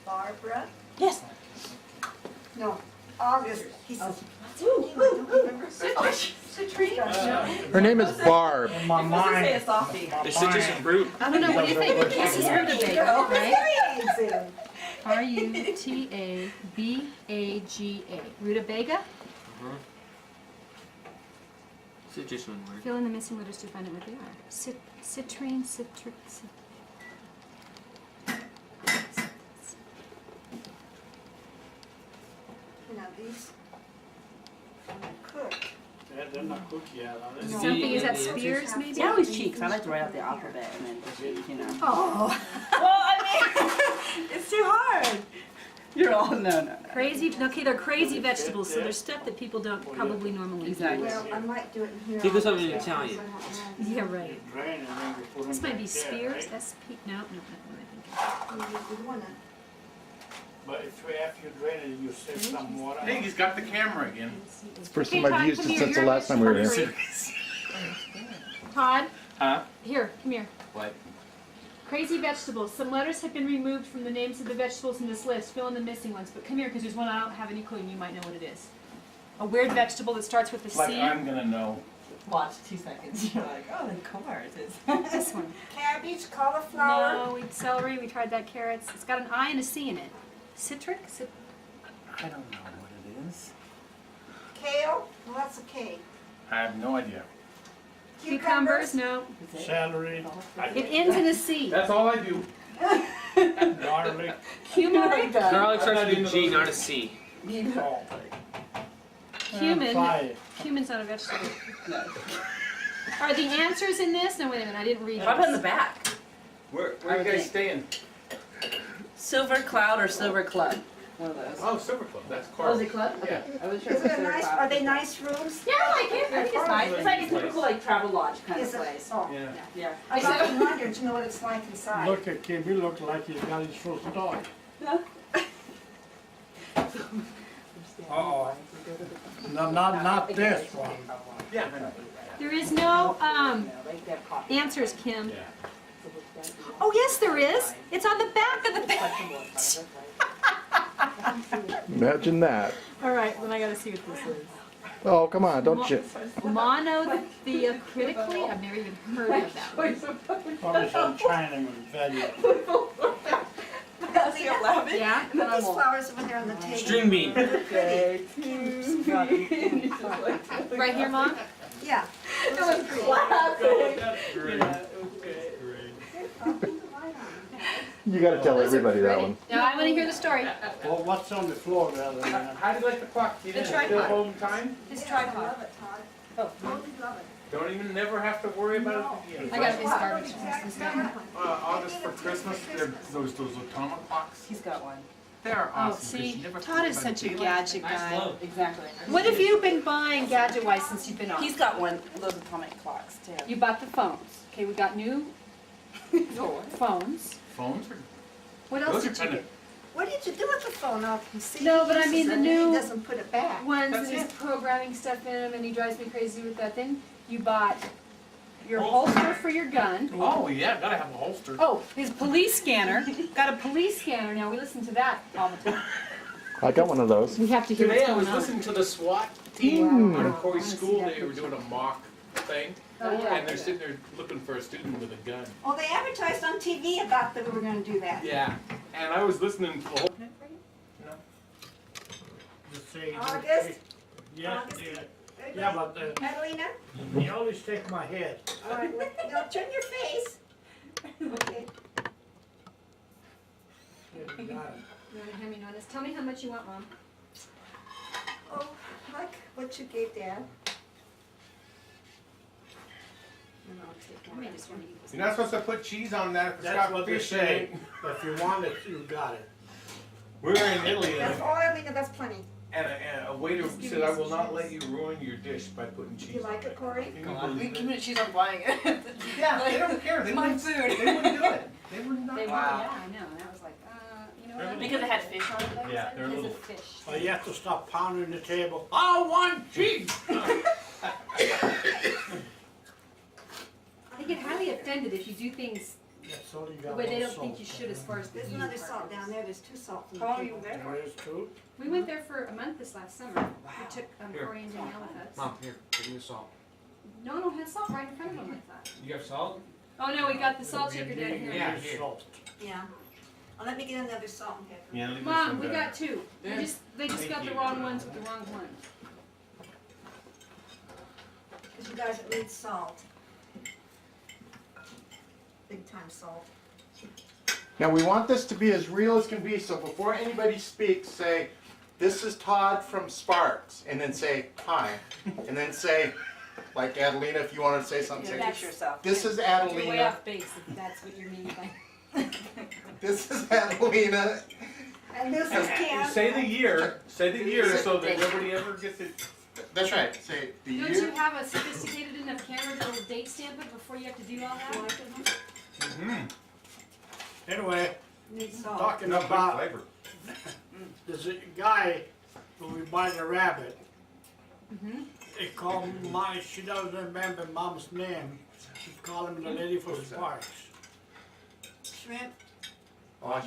Barbara? Yes. No, August. He says, Citrine? Her name is Barb. In my mind. Say a softie. It's citrus and fruit. I don't know, what do you think? This is rutabaga, right? amazing. R-U-T-A-B-A-G-A. Rutabaga? Citrus one word. Fill in the missing letters to find out what they are. Citrine, citrus. Now these, when I cook, They're not cooked yet, are they? No. Something, is that Yeah. Spears maybe? It's always cheeks. I like to write out the alphabet and then, you know. Oh, Well, I mean, it's too hard. You're all, no. crazy, okay, they're crazy vegetables, so there's stuff that people don't probably normally do. Exactly. well, I might do it in here. Think of something Yeah, Italian. because I don't know. Yeah, right. Drain and then we put them This might be back there, Spears, right? S-P, no, what am I You wanna, But if after you drain it, you save some water. Hey, he's got the camera again. thinking? It's the first Okay, time I've Todd, used come it here, since the you're last time we were here. hungry. Todd, Huh? here, come here. What? Crazy vegetables. Some letters have been removed from the names of the vegetables in this list. Fill in the missing ones. But come here, because there's one I don't have any clue, and you might know what it is. A weird vegetable that starts with a Like C. I'm gonna know. Watch 2 seconds. You're like, oh, of course. This one. cabbage, cauliflower. No, celery. We tried that. Carrots. It's got an I and a C in it. Citric. I don't know what it is. Kale, well, that's a K. I have no idea. Cucumbers. No. Celery, It ends in a C. That's all I do. garlic, Cumin. Garlic starts with a G, not a C. salt. Cumin. Fry it. Cumin's not a vegetable. Are the answers in this? No, wait a minute. I didn't read What about in the this. back? Where are you guys staying? Silver Cloud or Silver Club? One of those. Oh, Silver Club. That's Oh, Carl. is it Club? Yeah. I was sure Is it was it a Silver nice, Cloud. are they nice rooms? Yeah, I like it. I think it's nice. It's like a typical like travel lodge kind Is of it? place. Oh. Yeah. Yeah. I often wondered to know what it's like inside. Look at Kim, he looks like he's got his first dog. Uh-oh. No, not this one. Yeah, I know. There is no answers, Kim. Yeah. Oh, yes, there is. It's on the back of the page. Imagine that. All right, then I got to see what this is. Oh, come on, don't you? Monotheocritically? I've never even heard of that one. Probably some Chinaman value. Yeah? Put these flowers over there on the table. String bean. Right here, Mom? Yeah. That's great. You gotta tell everybody that one. Now, I want to hear the story. Well, what's on the floor rather than that? How do you like the clock? You didn't tripod. still home time? His I tripod. love it, Todd. Oh, Totally love it. Don't even never have to worry about it again. I got this garbage. August for Christmas, they're those atomic clocks. He's got one. They're Oh, awesome. 'cause see, you never Todd is think such a about gadget Nice guy. glow. Exactly. What have you been buying gadget-wise since you've been on? He's got one of those atomic clocks too. You bought the phones. Okay, we got new phones. Phones are, What else those are did you kind get? of, What did you do with the phone? Oh, you see, No, but he I mean uses the it and new- He doesn't put it back. Ones That's that he's it. programming stuff in them, and he drives me crazy with that thing. You bought your holster for your gun. oh yeah, gotta have a holster. Oh, his police scanner. Got a police scanner now. We listen to that all the time. I got one of those. We have to hear Today what's I was going on. listening to the SWAT team Mm. on I Corey's wanna school. see that They were doing a mock thing, Oh, yeah. and they're sitting there looking for a student with a gun. Oh, they advertised on TV about that we were gonna do that. Yeah, and I was listening to the whole. Just say- August? Yes, August? yeah. Good Yeah, night. but Catalina? you always take my head. All right, now turn your face. Okay. Yeah, you got it. You want to hand me notice? Tell me how much you want, Mom. Oh, like what you gave Dad. I may just want to eat this. You're not supposed to put cheese on that if it's That's got what they fish in say. it. If you want it, you got it. We were in Italy That's all I mean, that's plenty. and a waiter Just give said, me "I some will not cheese." let you ruin your dish by putting Do cheese." you like it, Corey? on it. She's not buying it. Yeah, they don't care. They It's my wouldn't, food. they wouldn't do it. They would not. They were, Wow. yeah, I know. And I was like, you know what? Because it had fish on it. though? Yeah, they're It is a little. fish. Well, you have to stop pounding the table. I want cheese! I get highly offended if you do things That's all you got. The way they no don't think salt. you should as far as the There's heat another part salt goes. down there, there's 2 salts in How the long are you table. there There for? is two. We went there for a month this last summer. We took Here. Corey and Danielle with us. Mom, here, give me the salt. No has salt right in front of them, I thought. You have salt? Oh no, we got the salt shaker down You here. Yeah, need here. salt. Yeah. Oh, let me get another salt and pepper. Yeah, leave Mom, we got 2. Yeah. They just Thank got the you. wrong ones with the wrong ones. Because you guys need salt. Big time salt. Now, we want this to be as real as can be, so before anybody speaks, say, this is Todd from Sparks, and then say, hi. And then say, like Adelina, if you wanted to say something, say, Introduce yourself. this is You're way Adelina, off base if that's what you're meaning by. this is Adelina. And this is Ken. Say the year so that nobody ever gets it. That's right, say the Don't you year. have a sophisticated enough camera that'll date stamp it before you have to do all that? Anyway, Need salt. talking Enough good about, flavor. there's a guy when we buy the rabbit. Mm-hmm. They call my, she doesn't remember mom's name. She call him the lady for Sparks. Shrimp.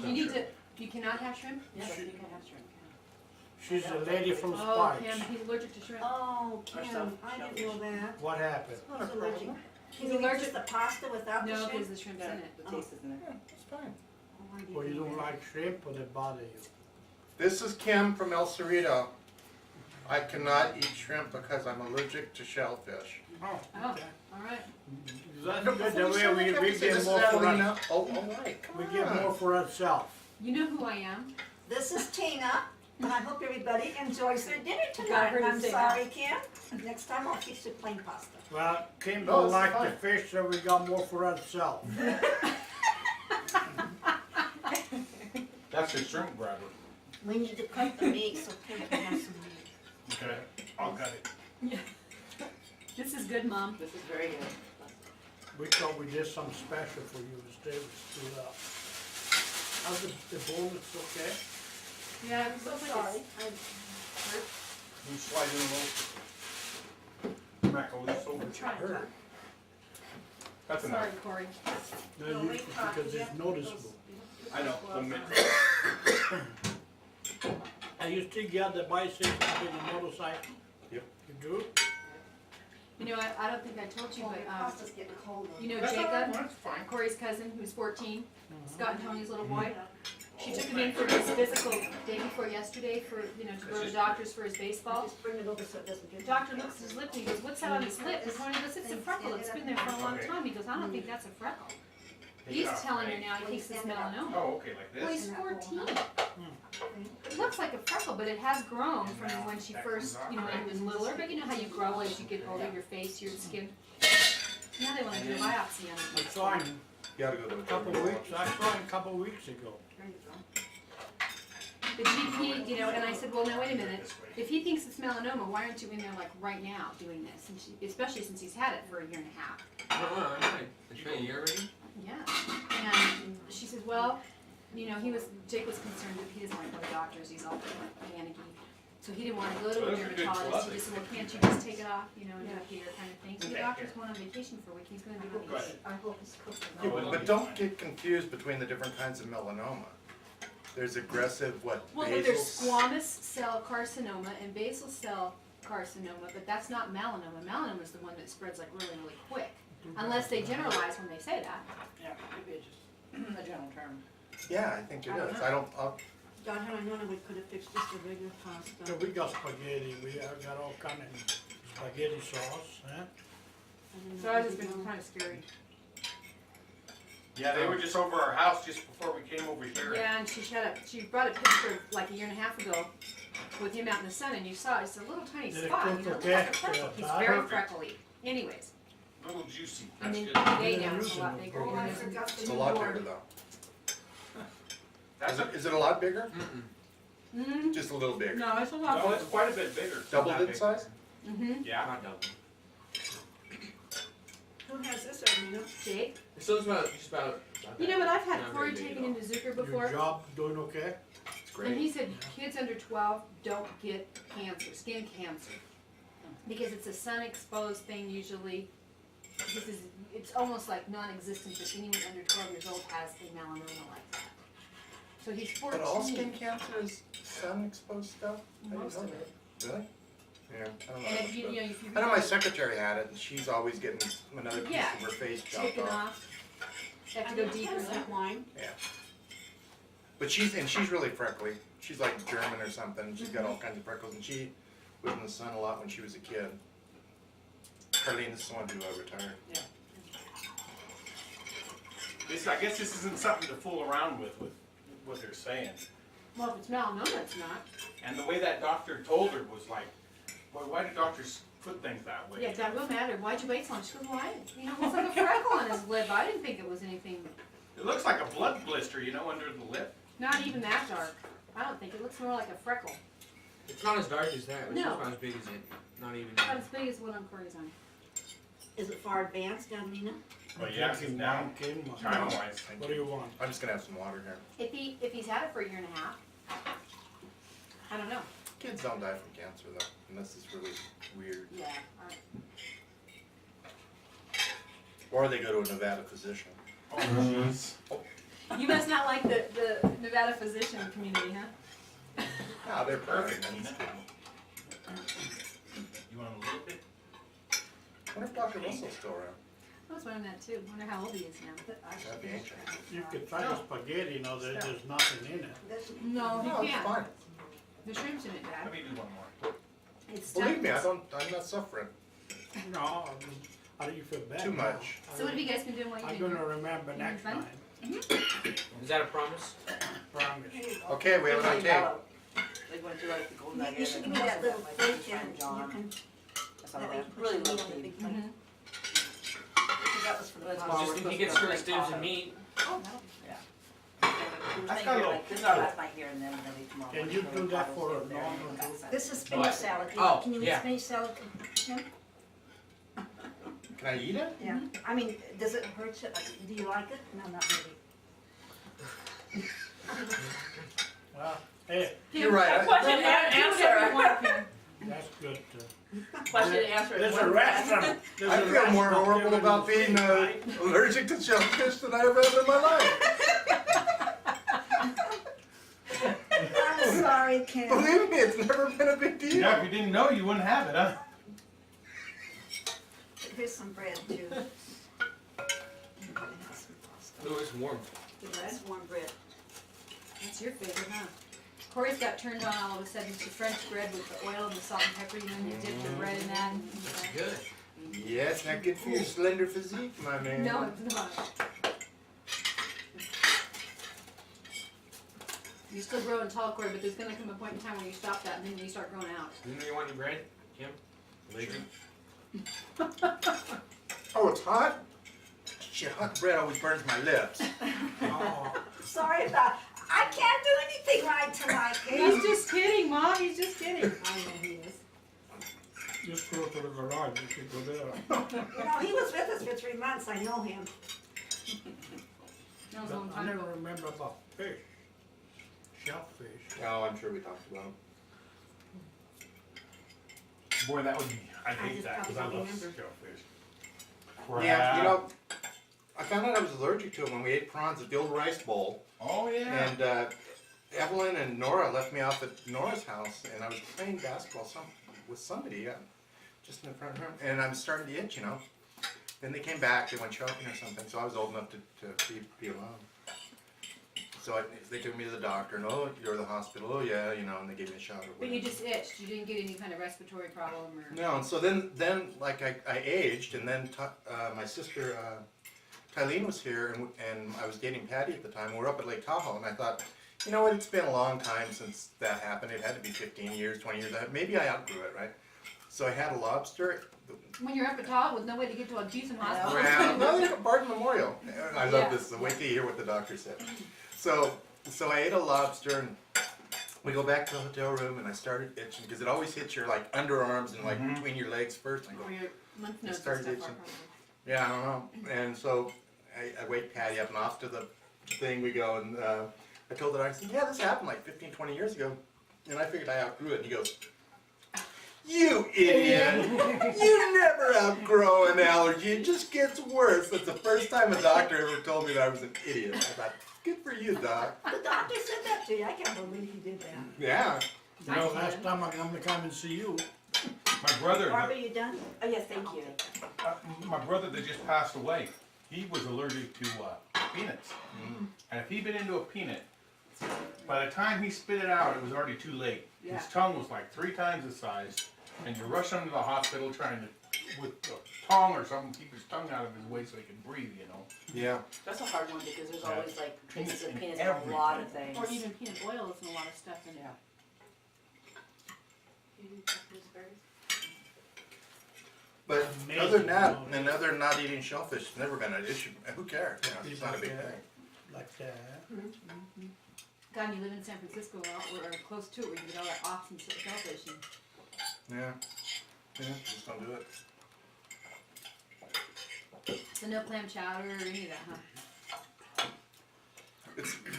You need to, you cannot have shrimp? Yes, you can have shrimp. She's the lady from Oh, Sparks. Pam, he's allergic to shrimp. Oh, Ken, stuff- I didn't know that. What happened? He's allergic. He's Can you allergic- just the pasta without the No, shrimp? because the shrimp's in Yeah, it. the taste is in there. It's fine. Oh, I didn't Well, you know don't that. like shrimp or they bother you? This is Kim from El Cerrito. I cannot eat shrimp because I'm allergic to shellfish. Oh, Oh, okay. alright. That's good, that way we This get is more for us. Adelina. Oh, all right, come We on. get more for ourselves. You know who I am. This is Tina, and I hope everybody enjoys their dinner Got tonight. her to I'm say sorry, Ken. Next time I'll teach you plain pasta. Well, Kim No, don't it's like fine. the fish, so we got more for ourselves. That's a shrimp grabber. We need to cut the meat so Ken can have some meat. Okay, I'll cut it. This is good, Mom. This is very good. We thought we did something special for you, instead we screwed up. How's the bowl, it's okay? Yeah, I'm so Sorry. You slide in a little macaroons over. trying to. That's Sorry, enough. Corey. No, you, because it's noticeable. I know. And you still got the bicycle and the motorcycle? Yep. You do? You know, I don't think I told you, Oh, but, your pasta's getting cold. you know That's all right, Jacob, that's fine. Corey's cousin, who's 14, Scott and Tony's little boy. She took him in for his physical day before yesterday for, you know, to go to the doctors for his baseball. Just bring it over so it doesn't The get. doctor looks at his lip and he goes, what's that on his lip? And Tony goes, it's a freckle, it's been there for a long time. He goes, I don't think that's a freckle. He's telling her now he thinks it's melanoma. Oh, okay, like Well, this? he's 14. It looks like a freckle, but it has grown from when she first, you know, when he was littler. But you know how you grow as you get older, your face, your skin. Now they want to do a biopsy on I it. saw him You gotta go to a couple of weeks, I saw him a couple of weeks ago. There you go. The GP, you know, and I said, well, now wait a minute. If he thinks it's melanoma, why aren't you in there like right now doing this? And she, especially since he's had it for a year and a half. It's been a year already? Yeah. And she says, well, you know, Jake was concerned that he doesn't want to go to doctors. He's all like panicky. So he didn't want to go to a Those are good dermatologist. gloves. He just said, well, can't you just take it off, you know, and do it here kind of thing. So the doctor's going on vacation for a week. He's going to be on vacation. I hope it's cooking. Yeah, but don't get confused between the different kinds of melanoma. There's aggressive, what, Well, basal? there's squamous cell carcinoma and basal cell carcinoma, but that's not melanoma. Melanoma is the one that spreads like really, really quick. Unless they generalize when they say that. Yeah, maybe it's just a general term. Yeah, I think it I don't is. know. God, had I known we could have fixed just a regular So pasta. we got spaghetti, we have got all kind of spaghetti sauce, huh? So I was just been kind of scary. Yeah, they were just over our house just before we came over here. Yeah, and she brought a picture like a year and a half ago with him out in the sun, and you saw it's a little tiny Did it spot. cook You know, it looks okay? like a freckle. He's Yeah, very perfect. freckly. Anyways, A little juicy. I That's mean, good. today now it's a lot bigger. Oh, you I know. forgot the It's a new lot board. bigger though. That's Is it a lot bigger? Mm-hmm. Just a little bigger. No, it's a lot No, bigger. it's quite a bit bigger. It's Double not dip big. size? Mm-hmm. Yeah. Not double. Who has this, Arlena? Jake, It still is about, just about you know what? I've had Not Corey very big taken at all. into Zucker Your before, job doing okay? It's and he great. said kids under 12 don't get cancer, skin cancer, because it's a sun-exposed thing usually. it's almost like non-existent that anyone under 12 years old has a melanoma like that. So he's 14. But all skin cancer is sun-exposed stuff? I didn't Most know of that. it. Really? Yeah, I don't know. And much if you, about you it. know, if you I know my read secretary had it, and she's always getting another piece Yeah, of her face chopped taken off. off, they have to go deeper. line. Yeah. But she's really freckly. She's like German or something. She's got all kinds of freckles, and she was in the sun a lot when she was a kid. Carlene is the one who retired. I guess this isn't something to fool around with what they're saying. Well, if it's melanoma, it's not. And the way that doctor told her was like, boy, why do doctors put things that way? Yeah, that will matter. Why'd you wait so long? She goes, why? You know, it looks like a freckle on his lip. I didn't think it was anything, It looks like a blood blister, you know, under the lip. not even that dark. I don't think. It looks more like a freckle. It's not as dark as that. It's No. just not as big as it. Not even. Not as big as one on Corey's arm. Is it far advanced, Adelina? Well, yeah, because now, time-wise, What do you want? I'm just gonna have some water here. If he's had it for a year and a half, I don't know. Kids don't die from cancer though, unless it's really weird. Yeah, alright. Or they go to a Nevada physician. oh jeez. You must not like the Nevada physician community, huh? No, they're perfect. I'm just kidding. You want a little bit? I wonder if Dr. Russell's still around. I was wondering that too. Wonder how old he is now. That'd be ancient. You could find a spaghetti, you know, there's nothing in it. No, No, you it's can't. fine. The shrimp's in it, Dad. Let me do one more. It's Believe me, stuffed. I'm not suffering No, how do you feel bad too now? much. So what have you guys been doing while I'm you've been gonna here? remember You next having time, Is that a promise? promise. Okay, we have it on tape. They went to like the golden You nugget should and give me that little my plate friend there, you John. can, Some that of way that you really put love it on the tea. big plate. Mhm. That was for the Just we're if you supposed get to go stir stews taco. and meat. Oh, no. We were That's staying got a here little like this kick to it. last night here and then maybe tomorrow. Can morning. you So do that Carlos for was a there normal and too? that's This is What? spinach salad. Oh, Can you eat yeah. spinach salad, Tim? Can I eat it? Yeah. I mean, does it hurt you? Do you like it? No, not really. Well, hey, You're right. Question and Do whatever answer. you want, Kim. that's good. Question and answer. in There's one a breath. restaurant. there's I a feel more restaurant horrible there about in the being city, right? allergic to shellfish than I have ever in my life. I'm sorry, Kim. Believe me, it's never been a big deal. Yeah, if you didn't know, you wouldn't have it, huh? Here's some bread too. Oh, it's warm. The bread, warm bread. That's your favorite, huh? Corey's got turned on all of a sudden to French bread with the oil and the salt and pepper. You know, you dip the bread in that. It's good. Yeah, it's not good for your slender physique, my man. No, it's not. You're still growing tall, Corey, but there's gonna come a point in time where you stop that and then you start growing out. You know you want your bread, Kim? Later. Oh, it's hot? Shit, hot bread always burns my lips. Oh, Sorry about, I can't do anything right tonight, He's Kim. just kidding, Mom. He's just kidding. I know he is. just go to the garage, you should go there. You know, he was with us for 3 months, I know him. That was a But long I time never ago. remember about fish, shellfish. Oh, I'm sure we talked about it. Boy, that would be, I I hate just that, because I probably love don't remember. shellfish. Yeah, you Crab. know, I found out I was allergic to it when we ate prawns at the old rice bowl. Oh, yeah. And Evelyn and Nora left me off at Nora's house, and I was playing basketball with somebody, just in the front room, and I was starting to itch, you know. Then they came back, they went shopping or something, so I was old enough to be alone. So they took me to the doctor, and oh, you're at the hospital, oh yeah, you know, and they gave me a shot or But you whatever. just itched. You didn't get any kind of respiratory problem or. No, and so then like I aged, and then my sister Tylene was here, and I was dating Patty at the time. We were up at Lake Tahoe, and I thought, you know what? It's been a long time since that happened. It had to be 15 years, 20 years. Maybe I outgrew it, right? So I had a lobster. When you're up at Tahoe with no way to get to a decent hospital. Well, no, they got Barton Memorial. I love Yeah. this. Wait till you hear what the doctor said. So I ate a lobster, and we go back to the hotel room, and I started itching because it always hits your like underarms and like between your legs first. And I go, Or your lymph nodes and started stuff are itching. probably. yeah, I don't know. And so I wake Patty up, and off to the thing we go, and I told her, I said, yeah, this happened like 15, 20 years ago, and I figured I outgrew it. And he goes, You idiot! You never outgrow an allergy. It just gets worse. That's the first time a doctor ever told me that I was an idiot. I thought, good for you, doc. The doctor said that to you. I can't believe he did that. Yeah. You know, last time I'm gonna come and see you. My brother, Barbara, you done? Oh, yes, thank you. my brother that just passed away, he was allergic to peanuts. And if he'd been into a peanut, by the time he spit it out, it was already too late. Yeah. His tongue was like 3 times the size, and you rush him to the hospital trying to, with a tongue or something, keep his tongue out of his way so he can breathe, you know. Yeah. That's a hard one because there's Yeah. always like traces of In peanuts in a lot of things. Or even peanut oil is in a lot of stuff in Yeah. But Amazing, other than that, you know. and other than not eating shellfish, it's never been an issue. Who cares? You know, it's not a big thing. Like that. God, you live in San Francisco or close to it where you get all that oxen shellfish. And Yeah. Yeah, just don't do it. so no clam chowder or any of that, huh?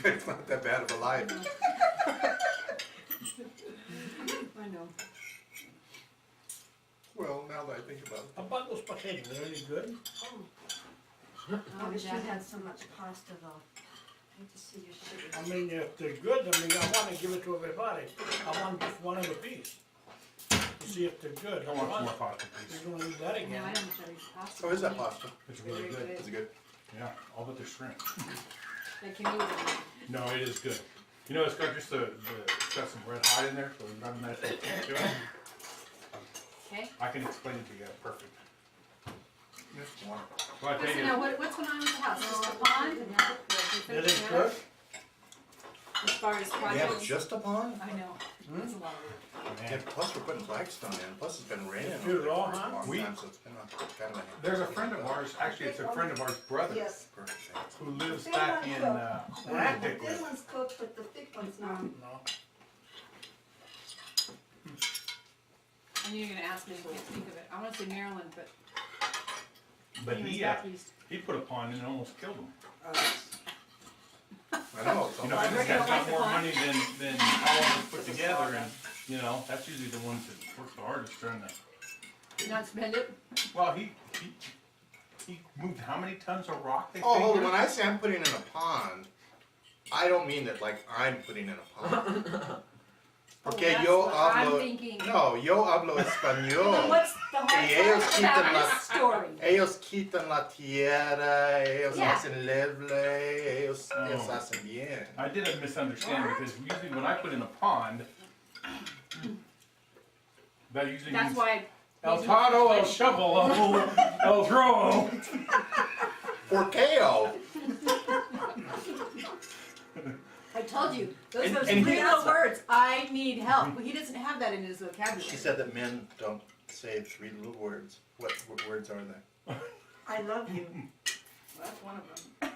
It's not that bad of a life. I know. Well, now that I think about it. How about those potatoes, are they any good? I wish you had so much pasta though. I hate to see your sugar. I mean, if they're good, I mean, I wanna give it to everybody. I want just one of a piece. To see if they're good. I want some more pasta, please. You're gonna eat that No, again. I don't eat pasta. So is that pasta? It's really good. Is it good? Yeah, all but the shrimp. Like, can you eat it? No, it is good. You know, it's got just it's got some red hot in there, so it's got a nice little kick to it. Okay. I can explain it to you, perfect. Just one. Well, I tell So you, now, what's going on with the house? Just a pond? Did it cook? As far as We have projects? just a pond? I know. It's a lot of work. Yeah, plus we're putting flagstone in, plus it's been raining Too over there raw, for a huh? long We- time, so it's been kind of a there's a friend of ours, actually it's a friend of ours brother, Yes. perfect. who lives back in, The Dick thin one's cooked, but the thick one's not. No. I knew you were gonna ask me, I can't think of it. I wanna say Maryland, but but anyways, he, back east. he put a pond in and almost killed him. I know, it's You know, all- he's got got more money than all of us put together, and, you know, that's usually the ones that work the hardest trying to, Not spend it? well, he moved how many tons of rock they Oh, hold on, figured? when I say I'm putting in a pond, I don't mean that like I'm putting in a pond. Okay, that's yo what I'm hablo, thinking. no, yo hablo Then español. what's the hard Y ellos part quitan about la- this story? Ellos quitan la tierra, ellos Yeah. hacen leble, ellos Oh. hacen bien. I did a misunderstanding, because usually when I put in a pond, that usually That's means why. El Tado, El Shovel, El Throw. Porqueo. I told you, those And- are those and three he- little words. I need help. Well, he doesn't have that in his vocabulary. She said that men don't say 3 little words. What words are they? I love you. Well, that's one of them.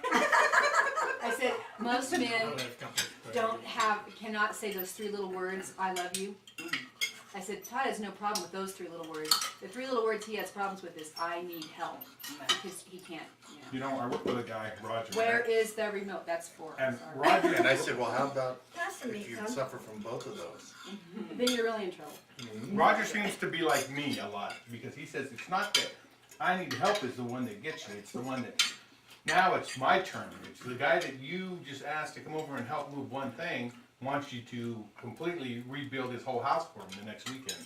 I said most men Oh, that comes with cannot say those 3 little words. I love you. I said Todd has no problem with those 3 little words. The 3 little words he has problems with is I need help because he can't. You know, I worked with a guy, Roger. Where is the remote? That's 4. And Sorry. Roger, And I said, well, how about Pass me if you some. suffer from both of those? Then you're really in trouble. Roger seems to be like me a lot, because he says it's not that I need help is the one that gets you, it's the one that, now it's my turn. It's the guy that you just asked to come over and help move one thing, wants you to completely rebuild his whole house for him the next weekend.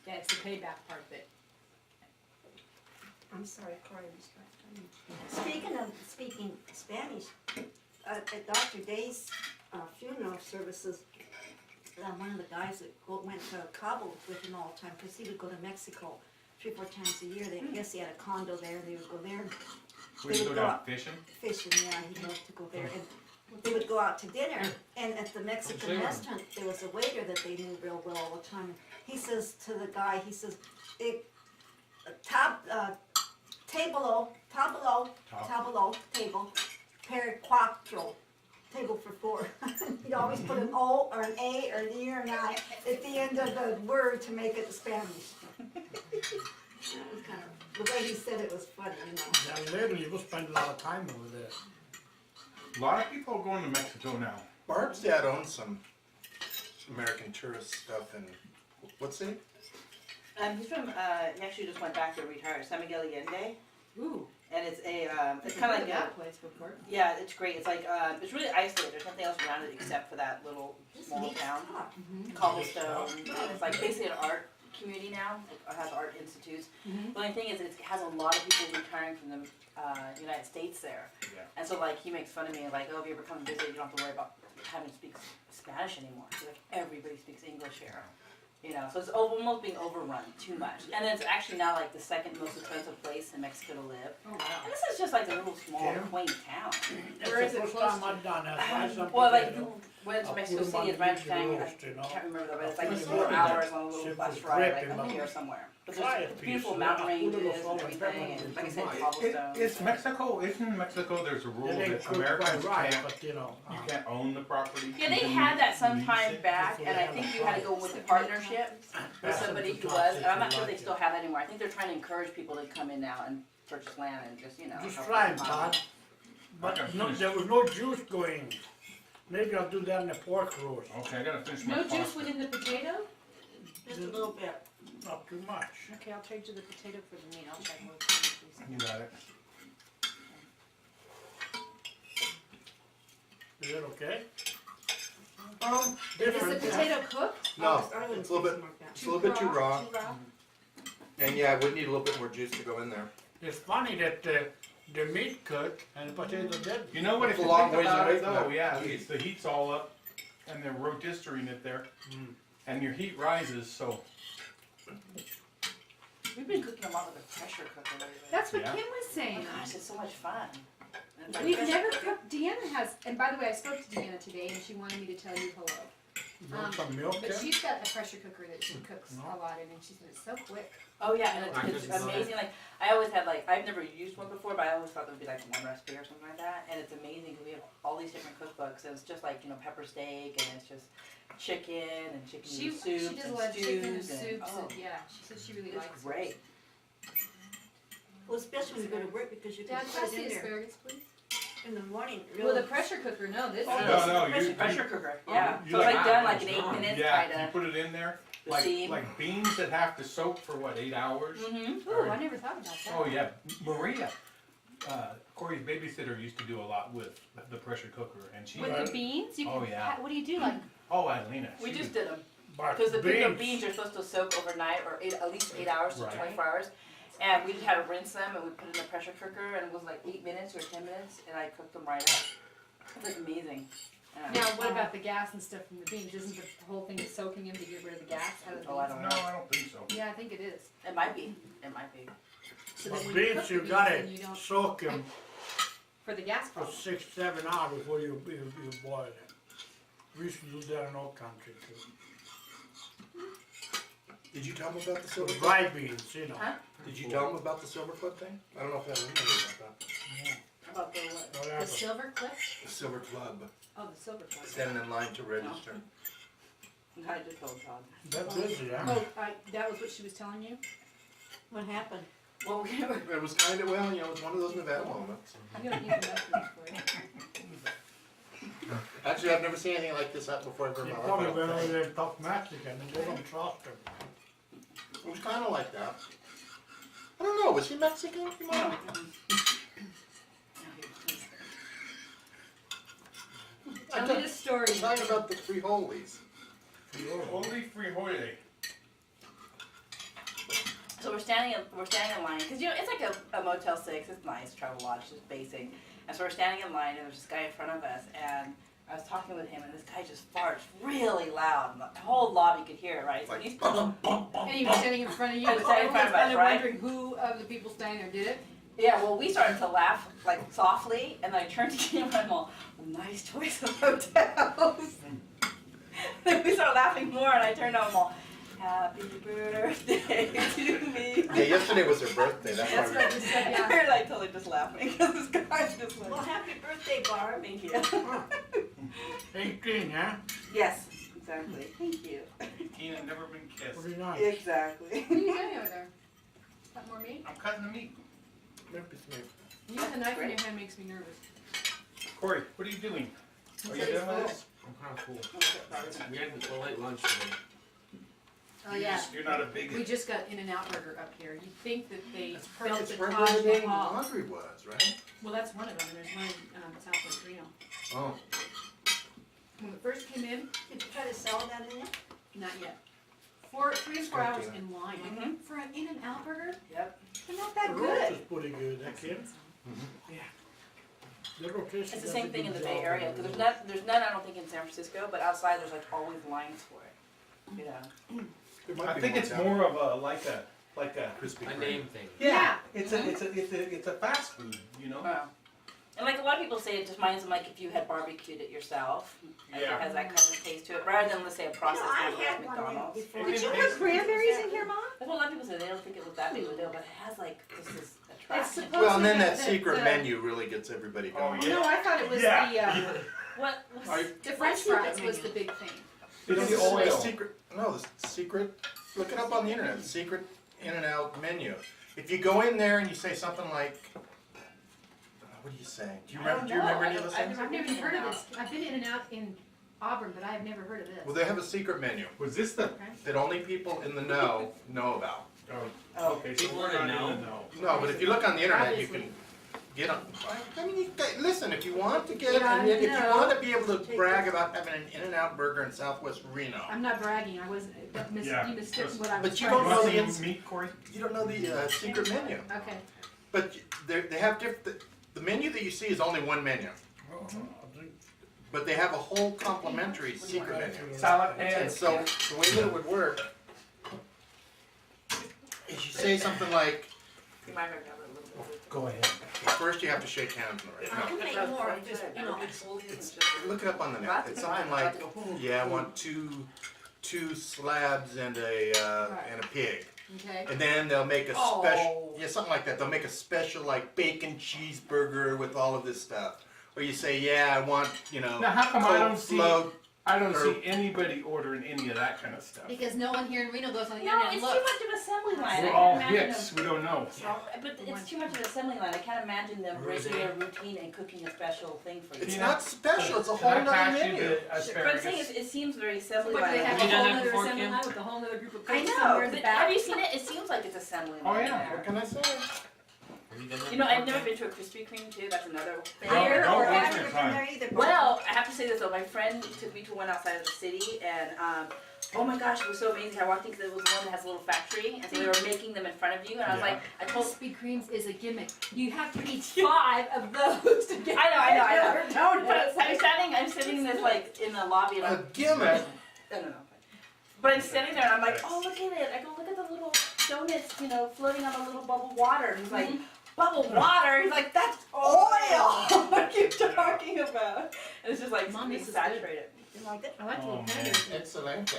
Yeah, it's the payback part of it. I'm sorry, Corey distracted me. Speaking Spanish, at Dr. Day's funeral services, one of the guys that went to Cabo with him all the time, because he would go to Mexico 3-4 times a year. I guess he had a condo there, they would go there We go down fishing. fishing, yeah, he loved to go there. And they would go out to dinner, and at the Mexican restaurant, there was a waiter that they knew real well all the time. He says to the guy, he says, table, per cuatro, table for 4. He'd always put an O or an A or an E or an I at the end of the word to make it Spanish. That was kind of, the way he said it was funny, you know. Now, lately, you spend a lot of time over there. A lot of people are going to Mexico now. Barb's dad owns some American tourist stuff in What city? He's from, he actually just went back to retire, San Miguel Allende, Ooh. and it's it's kind of like that place before. yeah, it's great. It's like, it's really isolated. There's nothing else around it except for that little small town. Cobblestone. It's like basically an art community now. It has art institutes. Mhm. The only thing is, it has a lot of people retiring from the United States there. Yeah. And so like he makes fun of me like, oh, if you ever come visit, you don't have to worry about having to speak Spanish anymore. Like everybody speaks English here. You know, so it's almost being overrun too much. And then it's actually now like the second most expensive place in Mexico to live. Oh wow. And this is just like a little small, Yeah. quaint town. Where is it That's the close first time I've done that. Why something, Well, like, you know, went to I'll Mexico put 'em City, on is my the understanding, roast, you know. I can't remember though, but it's I'll like put 'em 4 on hours on a little ship bus was ride, like gripping, up but- here somewhere. But Try there's it, beautiful piece, mountain yeah. Put a ranges little and salt and pepper everything, on and it, like I said, too much. cobblestone. It's Mexico, isn't in Mexico, there's a rule It ain't that cooked Americans quite right, can't, but you know. you can't own the property. Yeah, they You had that some lease time it. back, and I think you had to go with a partnership with Pass somebody them who to was, Tops and if I'm you not sure like they it. still have that anymore. I think they're trying to encourage people to come in now and purchase land and just, you know. Just help try the it, economy. Todd. But gotta no, finish. there was no juice going. Maybe I'll do that in the pork roast. Okay, I gotta finish my No pasta. juice went in the potato? Just a little bit. Not too much. Okay, I'll trade you the potato for the meat. I'll try more for you, please. You got it. Is it okay? Oh, Is the Different. potato cooked? No, I wouldn't it's a little say bit, something like that. it's a little bit too raw. Too raw? And yeah, it would need a little bit more juice to go in there. It's funny that the meat cooked and the potato did. You know what, if It's a you long think ways about away it from though, that. yeah, it's the heat's all up, and they're rotisserie it there, Mm. and your heat rises, so. We've been cooking a lot with a pressure cooker lately. That's what Yeah. Kim was Oh saying. gosh, it's so much fun. And it's We've like- never cooked, Deanna has, and by the way, I spoke to Deanna today and she wanted me to tell you hello. You want some milk But there? she's got a pressure cooker that she cooks No. a lot in and she said it's so quick. Oh yeah, and I it's couldn't amazing. Like I always had like I've never used one before, but I always thought there would be like one recipe or something like that. And it's amazing because we have all these different cookbooks. And it's just like pepper steak, and it's just chicken and chicken She soups does a and lot of chicken and stews soups oh, and yeah, she said she really it's likes great. it. Well, especially when you go to work because you can Dad, put pass it the in there asparagus, please. in the morning. Well, the pressure cooker, no, this Oh, is. No, this is you- pressure cooker. Yeah, you so it's like like that done like one's in 8 gone. minutes, Yeah, kind you of. put it in there, The like, steam. like beans that have to soak for what, 8 hours? Mm-hmm. Ooh, I never thought about that. Oh yeah, Maria, Corey's babysitter used to do a lot with the pressure cooker, and she, With the beans, you Oh, can, yeah. what do you do, like, oh, Alina. We she just was- did them But because the beans are supposed to soak overnight or at least 8 hours to Right. 24 hours. And we just had to rinse them and we put it in the pressure cooker and it was like 8 minutes or 10 minutes and I cooked them right up. It's like amazing. now what about the gas and stuff from the beans? Isn't the whole thing soaking them to get rid of the gas out of the Oh, I beans? don't No, know. I don't think so. Yeah, I think it is. It might be. It might be. So that But when you cook beans, the you beans, gotta then you don't, soak them for the gas for problem. 6-7 hours before you boil it. We used to do that in our country too. Did you tell him about the silver With clip? dry beans, you know. Huh? Did you tell him about the silver clip thing? I don't know if I remember about that. About the what? The Whatever. silver clip? The silver club, Oh, the silver clip. standing in line to register. I just told Todd. That's busy, huh? Oh, that was what she was telling you? What happened? Well, we were. It was kind of, well, it was one of those Nevada moments. You don't need the message for it. Actually, I've never seen anything like this happen before ever in You my probably life. went over there and talked Mexican and they don't trust him. It was kind of like that. I don't know, was he Mexican? Come on. Tell me the story. I'm talking about the frijoles. Holy frijole. So we're standing in line because it's like a Motel 6. It's nice, travel lodge, just basic. And so we're standing in line and there's this guy in front of us and I was talking with him and this guy just farts really loud and the whole lobby could hear it, right? So Like, he's bum, bum, bum. And he was standing in front of you. I was standing in front of us, kind of right? wondering who of the people standing there did it. yeah. Well, we started to laugh like softly and then I turned to him and I'm all, nice choice of hotels. Then we started laughing more and I turned to him all, happy birthday to me. Yeah, yesterday was her birthday, that's That's why what you said, We yeah. were like totally just laughing because this guy just Well, like, happy birthday, Barb. thank you. 18, huh? Yes, exactly. Thank you. 18 and never been kissed. Pretty nice. Exactly. What are you doing over there? Got more meat? I'm cutting the meat. You have a knife in your hand makes me nervous. Corey, what are you doing? Are you He's done with full. this? I'm kind of full. We had a late lunch today. Oh, yeah. You're not a big. We just got In-N-Out Burger up here. You'd think that they That's part built of the where Taj Renee Mahal. Laundry was, right? Well, that's one of them, and there's one in Southwest Reno. Oh, When it first came in, Did you try to sell that in there? not yet. 3 or 4 hours in line. Mhm. For an In-N-Out Burger, Yep. they're not The that roast good. is pretty good, that Kim. The rotation It's the does a same thing in good the Bay job Area, of because it. there's none, I don't think, in San Francisco, but outside there's like always lines for it. Yeah. there might I be think one it's down more of a like a Krispy A Kreme. name thing. Yeah. It's a fast food, you know. Wow. And like a lot of people say, it just reminds them like if you had barbecued it yourself. And Yeah. It has that kind of taste to it, rather than let's say a processed I hamburger had at one there McDonald's. before. Did you put cranberries in here, Mom? That's what a lot of people say. They don't think it was that big of a deal, but it has like this is attraction. supposed- Well, and then that The- secret the- menu really gets everybody Oh, going. yeah. No, I thought it was Yeah. What? Are the French fries was the big thing. It's the The oil. secret, no, the secret, look it up on the internet, the secret In-N-Out menu. If you go in there and you say something like, what do you say? Do you remember any of those things? I've never even heard of this. I've been In-N-Out in Auburn, but I have never heard of this. Well, they have a secret menu Was this the? that only people in the know about. Oh, okay. So People we're in the not in the know. know. No, but if you look on the internet, you Obviously. can get on. I mean, listen, if you want to get, Yeah, and if you no. want to be able to brag about having an In-N-Out burger in Southwest Reno, I'm not bragging. I was Yeah, you mistook just- what I was But you trying don't to know say. the ins- meat, Corey? you don't know the secret menu. Okay. But they have different. The menu that you see is only one menu, I think but they have a whole complimentary secret menu. Salad And and so the way that it would work is you say something like, You might have got a little bit. Go ahead. first you have to shake hands. I No, can make more, just, you know, it's, look it up on the net. It's something like, yeah, I want two slabs and a pig. Okay. And then they'll make a Oh. special, yeah, something like that. They'll make a special like bacon cheeseburger with all of this stuff. Or you say, yeah, I want, you know, Now, how come I don't see? float. I don't or- see anybody ordering any of that kind of stuff. Because no one here in Reno goes on the No, internet it's and too looks. much of assembly line. We're I all can't imagine hicks. We don't know. But it's too much of an assembly line. I can't imagine them breaking their routine and cooking a special thing for you. It's Tina, not special. It's a Can whole I nother pass you menu. the But I'm saying asparagus? it seems very assembly What, do they line. have Have a you whole done that other before, assembly Kim? line with a whole other group of I cooks somewhere know, in the but back? have you seen it? It seems like it's assembly line. Oh, yeah. What can I say? Have you done that You know, I've before, never been to a Krispy Kreme too. That's another thing. there don't or waste after your in time. there either. Well, I have to say this though. My friend took me to one outside of the city, and oh my gosh, it was so amazing. I walked in because it was the one that has a little factory, and so they were making them in front of you. And I was Yeah. like, I told. Krispy Kremes is a gimmick. You have to eat 5 of those to get I know. regular donuts. But I'm sitting in this like in the lobby, and A I'm. gimmick. I don't know. But I'm standing there and I'm like, oh, look at it. I go, look at the little donuts, you know, floating on a little bubble water. And he's like, bubble water? He's like, that's oil. What are you talking about? And it's just like Mom, this is saturated. You like it? I like the Oh, little man. patties. Excelente.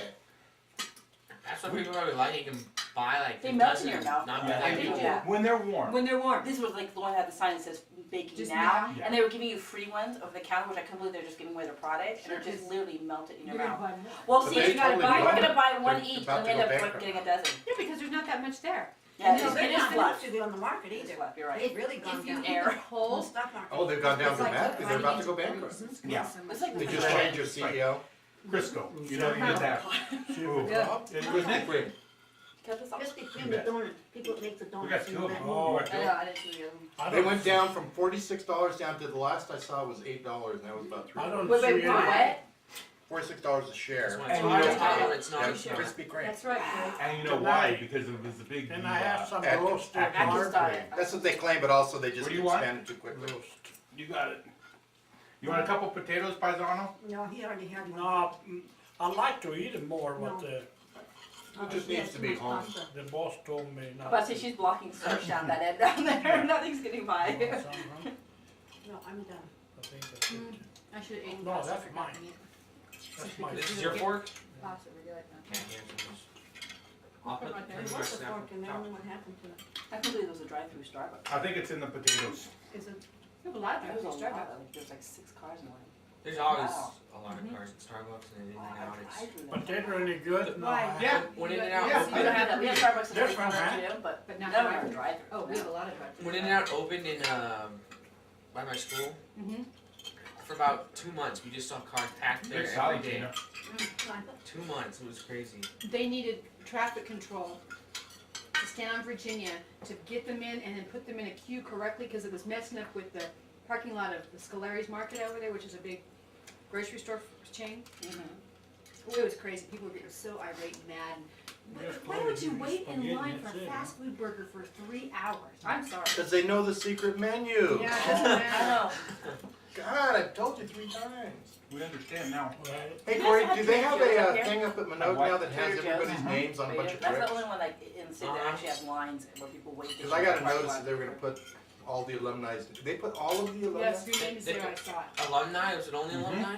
That's what people probably like. You can buy like They a melt in dozen your and mouth. not be Yeah, that they good. do. Yeah. When they're warm. When they're warm. This was like the one that had the sign that says baking Just now. now? Yeah. And they were giving you free ones over the counter, which I can't believe they're just giving away their product. And they're just literally melted in your You're gonna mouth. buy more. Well, But see, they you gotta totally buy, do. we're gonna buy one They're each about and to we go end up bankrupt. getting a dozen. Yeah, because there's not that much there. Yeah, No, it they're is not fluff. enough to be on the market It is either. fluff, you're right. They've really gone If you down. eat the The whole, stock market. Oh, they've gone down it's like dramatically. They're dividing about to go into bankrupt. pieces. Yeah. So much It's like They food. just changed their CEO. Crisco. You know, you did that. See Ooh. if it's up. It was Nick Ray. Cut this off. Just between the donut, people that make the We donuts. got you two know of that. them. Oh. I know, I didn't see the other one. I They don't went see- down from $46 down to the last I saw was $8, and that was about I don't Wait, see wait, any. what? $46 a That's share. why it's And hard you to know- tell it's not. Yeah, It's not. Krispy Kreme. That's right, Greg. And you know Can why? I- Because it was the big. Can I have some Atkins. roasted Atkins hard diet. That's what they claim, but also they just What do you want? expanded too quickly. roast? You got it. You want a couple potatoes, paisano? No, he already had one. No, I'd like to eat it more, No. but Oh, just he needs has to too be much home. pasta. the boss told me not. But see, she's blocking search down that end down there. Nothing's getting by. Want some, huh? No, I'm done. I think that's it. I should have eaten No, pasta that's for mine. cooking it. That's my. This is your fork? Pasta, would you like that? Okay, here's yours. I'll put Right there. There the was a snap fork in there, I top. don't know what happened to it. I can't believe there was a drive-through Starbucks. I think it's in the potatoes. Is it? We have a lot of There was a drive-through lot. Starbucks. Like, there was like 6 cars in one. There's always Wow. a lot of cars at Starbucks and Wow, In-N-Out. I It's drive-through But that. they're any good? No. Why? Yeah. when You In-N-Out Yeah. We don't have that. We have Starbucks in every Different, corner huh? too, but But none not of them have a drive-through. drive-through. Oh, we have a lot of drive-through. when In-N-Out opened in by my school. Mm-hmm. The for about 2 months. We just saw cars packed there Big every solid, day. Tina. 2 months. It was crazy. They needed traffic control to stand on Virginia to get them in and then put them in a queue correctly because it was messing up with the parking lot of the Scolari's Market over there, which is a big grocery store chain. Mm-hmm. It was crazy. People were getting so irate and mad. And, Just why call would it you Jimmy wait in Spaghetti, line for that's a it, fast food burger for 3 hours? I'm sorry. Because they know the secret menu. Yeah, it doesn't I matter. know. God, I've told you 3 times. We understand now. Right? Hey You Corey, guys do have they Trader have Joe's a up here? thing up at Minogue what? now that has Trader Joe's? everybody's names on a bunch of That's the bricks? only one like in the city that actually has lines where people wait. Because I got a notice that they were gonna put all the alumni. Did they put all of the alumni? Yes, your name is there. I saw it. Alumni? Was it only Mhm. alumni?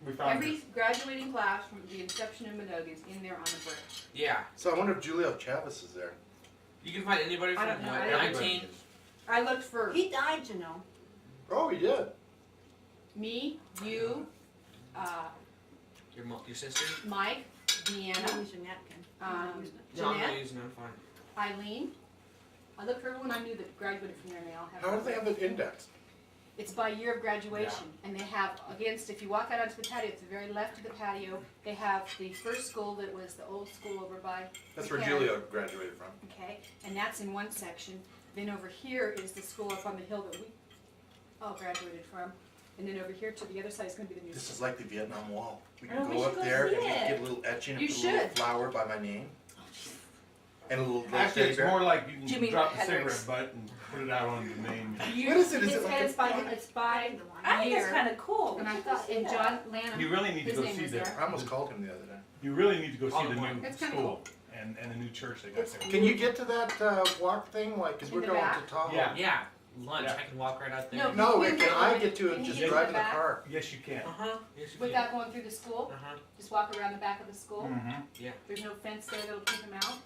We found Every it. graduating class from the inception of Minogue is in there on the brick. Yeah. So I wonder if Julio Chavez is there. You can find anybody I from don't know. what, I don't- 19? I looked for He died, you know. Oh, he did. me, you, Your sister? Mike, Deanna, Use your napkin. I'm not using it. No, I'm not Jeanette, using it. I'm fine. Eileen. I looked for everyone I knew that graduated from there, and they all have. How do they have it indexed? It's by year of graduation, and they have against. If you walk out onto the patio, it's the very left of the patio. They have the first school that was the old school over by. That's the where Karen. Julio graduated from. Okay, and that's in one section. Then over here is the school up on the hill that we all graduated from. And then over here to the other side is going to be the new This is school. like the Vietnam Wall. We Oh, can we go should up go there see and it. get a little etching and You put a little should. flower by my name. And a little Actually, teddy it's bear. more like you can Jimi drop the Hendrix. cigarette butt and put it out on the name. What is it? Is it like a it's by I think it's year. kind of cool. And I We should thought, see and that. John Lanham, You really need to his go name see was the. there. I almost called him the other day. You really need to go see All the in one. new It's kinda school and the new church they got It's- there. Can you get to that walk thing? Like, because In we're the going back? to Tahoe. Yeah. Yeah. Lunch. Yeah. I can walk right out there. No. No, You can I can get to it you just get to driving the the back? car? Yes, you can. Uh-huh. Yes, you without going through the school, can. Uh-huh. just walk around the back of the school. Mm-hmm. There's no fence there that'll keep him out.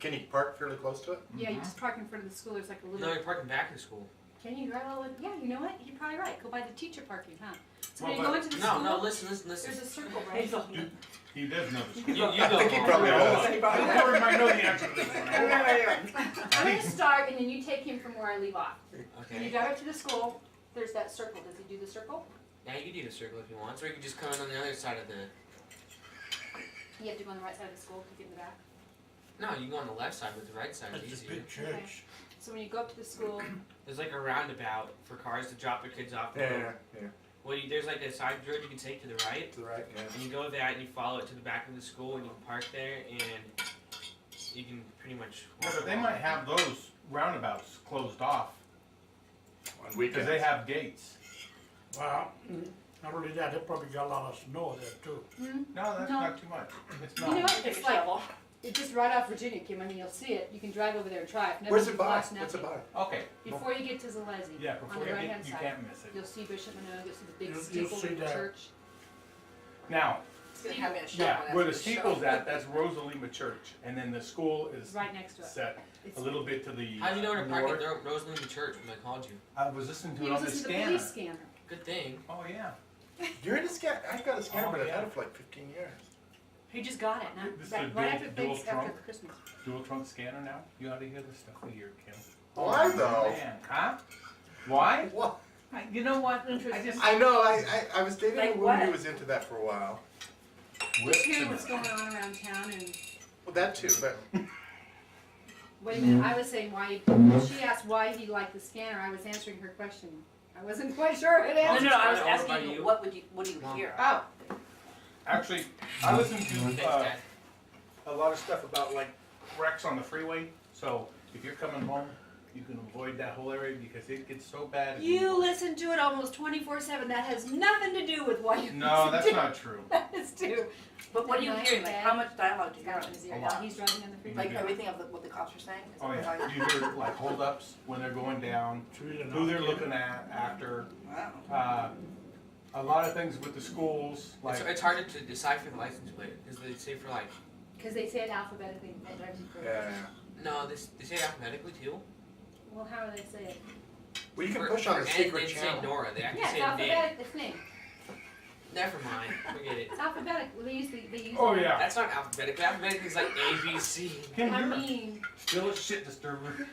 Can you park fairly close to it? Yeah, you just park in front of the school. There's like a No, little. you're parking back in school. Can you drive all the way? Yeah, you know what? You're probably right. Go by the teacher parking, huh? So when Well, you go but- into the No, school, no, listen. there's a circle, right? He does know the You, school. you I go think he home. probably does. Corey might know the answer to this one. I'm gonna start, and then you take him from where I leave off. When you Okay. drive up to the school, there's that circle. Does he do the circle? Yeah, you can do the circle if you want. Or you can just come in on the other side of the... You have to go on the right side of the school to get in the back. No, you can go on the left side, but the right side That's is a easier. big church. So when you go up to the school, There's like a roundabout for cars to drop their kids off. Yeah. Well, there's like a side road you can take to the right. To the right, yeah. And you go that and you follow it to the back of the school and you can park there and you can pretty much Yeah, walk but they along. might have those roundabouts closed off On because weekends. they have gates. Well, not only that, they probably got a lot of snow there too. No, that's No. not too much. It's you not. know what? Take a It's like shovel. it's just right off Virginia, Kim. I mean, you'll see it. You can drive over there and try. I've never Where's it by? lost What's it nothing. by? Okay. Before you get to Zalesi, Yeah, on before the you right get, hand you side, can't miss it. you'll see Bishop Minogue. You'll see the big You'll steeple see of the that. church. Now, It's gonna have me a shovel. yeah, that's where the for sure. steeple's at, that's Rosalima Church, and then the school is Right next to it. set It's, a little bit to the How do you know where to park north. at Rosalinda Church when I called you? I was listening to he it was on the listening to the scanner. police scanner. Good thing. Oh yeah. You're in a scanner. I've got a scanner, Oh, but I've yeah. had it for like 15 years. He just got it. Now, This is right, a right after dual after trunk? Christmas. Dual trunk scanner now. You ought to hear the stuff we hear, Kim. Why though? Man, huh? Why? What? You know what? I just I know. I was dating Like a woman who what? was into that for a while. Just hearing what's going on around town and. Well, that too. But Wait a minute, I was saying why, she asked why he liked the scanner, I was answering her question. I wasn't quite sure it No, answered. no, I was Over by asking you, you. what do you Mom. hear? Oh, Actually, I listen Thanks, to Dad. a lot of stuff about like wrecks on the freeway. So if you're coming home, you can avoid that whole area because it gets so bad. you listen to it almost 24/7, that has nothing to do with why you No, listen that's to it. not true. That is too. But what are you Nice hearing? Like, bag. how much dialogue do you hear? Got it in his ear. A lot. He's driving down the freeway. Like Yeah. everything of what the cops are saying? Is Oh that yeah, what you hear like holdups when they're going down, It's really who not they're good. looking at after. Wow. A lot of things with the schools, like It's hard to decipher the license plate because they say for like Because they say it alphabetically, that drives you crazy. yeah. no, they say it alphabetically too. Well, how do they say it? Well, you can For- push on for the N, secret they say channel. Nora. They actually Yeah, it's say name. alphabetic, it's name. Never mind. Forget it. It's alphabetic, they use. oh yeah, That's not alphabetic. Alphabetic is like A, B, C. Kim, I you're mean, still a shit disturber.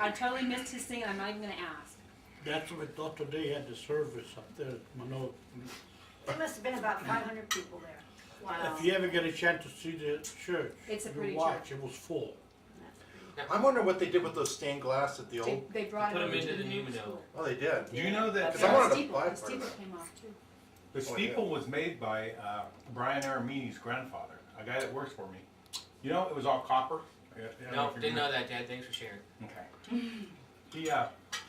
I totally missed his thing and I'm not even gonna ask. That's what we thought today had the service up there at Manoa. There must have been about 500 people there. Wow. If you ever get a chance to see the church, It's a you pretty watch, it was full. I'm wondering what they did with those stained glass at the They, old. they brought Put it 'em over into to the new new mill. school. Oh, they did. Do you know that? Because I wanted to steeple, apply the for steeple it. came off too. The steeple was made by Brian Aramini's grandfather, a guy that works for me. You know, it was all copper. I don't know No, if you didn't remember. know that, Dad. Thanks for sharing. Okay. He,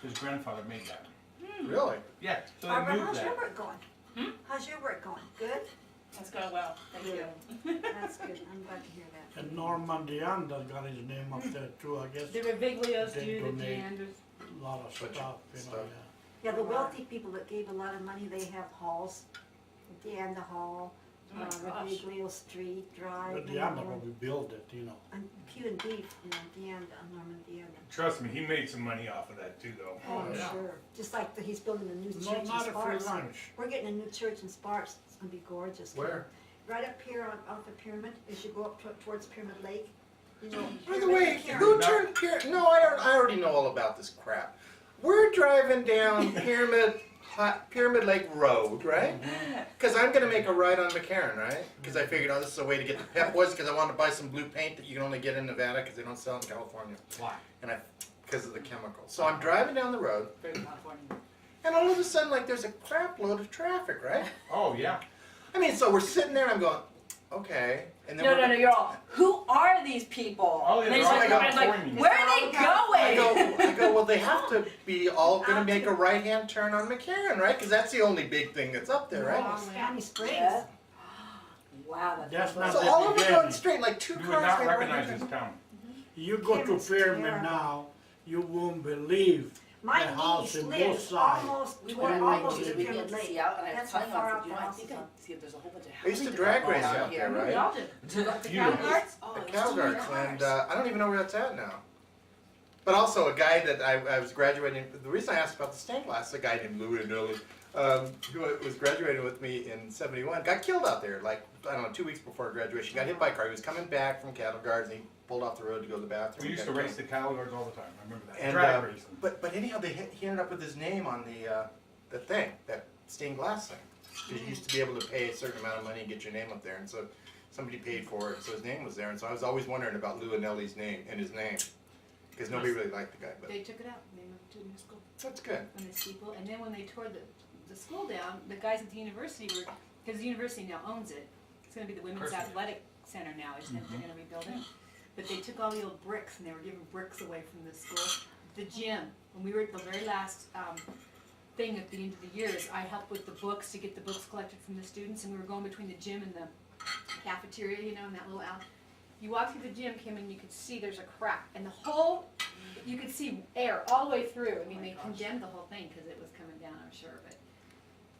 his grandfather made that. Really? Yeah, so they Barbara, moved how's your that. work going? How's your work going? Good? That's going well. Thank you. That's good. I'm glad to hear that. And Norman Deanda got his name up there too, I guess. The Reviglios They do, the donate. Deanders. A lot of stuff, you know, Yeah, the wealthy people that gave a lot of money, they have halls. Deanda Hall, Oh my gosh. Reviglio Street yeah. Drive. But Deanda probably built it, you know. And Q and B, Deanda, Norman Deanda. Trust me, he made some money off of that too, though. Oh, yeah. sure. Just like he's building a new No, church in not a free Sparks. lunch. We're getting a new church in Sparks. It's gonna be gorgeous. Where? Right up here off the pyramid, as you go up towards Pyramid Lake. You know, By the way, Pyramid who Lake. turned Pyramid? No, I already know all about this crap. We're driving down Pyramid Lake Road, right? Because I'm gonna make a ride on McCarran, right? Because I figured, oh, this is a way to get the Pep Boys. Because I wanted to buy some blue paint that you can only get in Nevada because they don't sell in California. Why? Because of the chemicals. So I'm driving down the road, Very California. and all of a sudden, like, there's a crap load of traffic, right? Oh, yeah. I mean, so we're sitting there, and I'm going, okay, and then No, we're no, no, you're all, who are these people? Oh, yeah, And then they're he's all like, Californians. where are they going? I go, well, they have to be all gonna make a right-hand turn on McCarran, right? Because that's the only big thing that's up there, right? Oh, Spanish Springs. Yeah. Wow, That's not So the all of them beginning. going straight, like two You cars would not made a recognize right-hand this turn. town. You go to Pyramid's Pyramid terrible. now, you won't believe My the house niece in both lives sides. almost We toward went almost to to we Pyramid did Lake. see out, and I was That's telling how far them, out you know, the I house think is. I see if there's a whole bunch of I used to housing drag race developments out there, here. right? We all did. The You- cattle guards? Oh, The it was Cow too Guards, many and cars. I don't even know where that's at now. But also a guy that I was graduating, the reason I asked about the stained glass, a guy named Louis Nelly, who was graduating with me in '71, got killed out there, like, I don't know, 2 weeks before graduation. Got hit by a car. He was coming back from cattle guards, and he pulled off the road to go to the bathroom. We and used got to race killed. the cattle guards all the time. I remember that. And, Drag racing. But anyhow, he ended up with his name on the thing, that stained glass thing. Because you used to be able to pay a certain amount of money and get your name up there, and so somebody paid for it, so his name was there. And so I was always wondering about Lou Anelli's name and his name, because nobody really liked the guy. But They took it out, they moved to a new school. that's good. On the steeple, and then when they tore the school down, the guys at the university were, because the university now owns it, it's gonna be the women's Perfect. athletic center now, isn't it? They're gonna rebuild it. But they took all the old bricks and they were giving bricks away from the school. The gym, when we were at the very last, thing at the end of the year, is I helped with the books, to get the books collected from the students, and we were going between the gym and the cafeteria, you know, in that little alley. You walk through the gym, Kim, and you could see there's a crack, and the whole, you could see air all the way through. I mean, they condemned the whole thing because it was coming down, I'm sure, but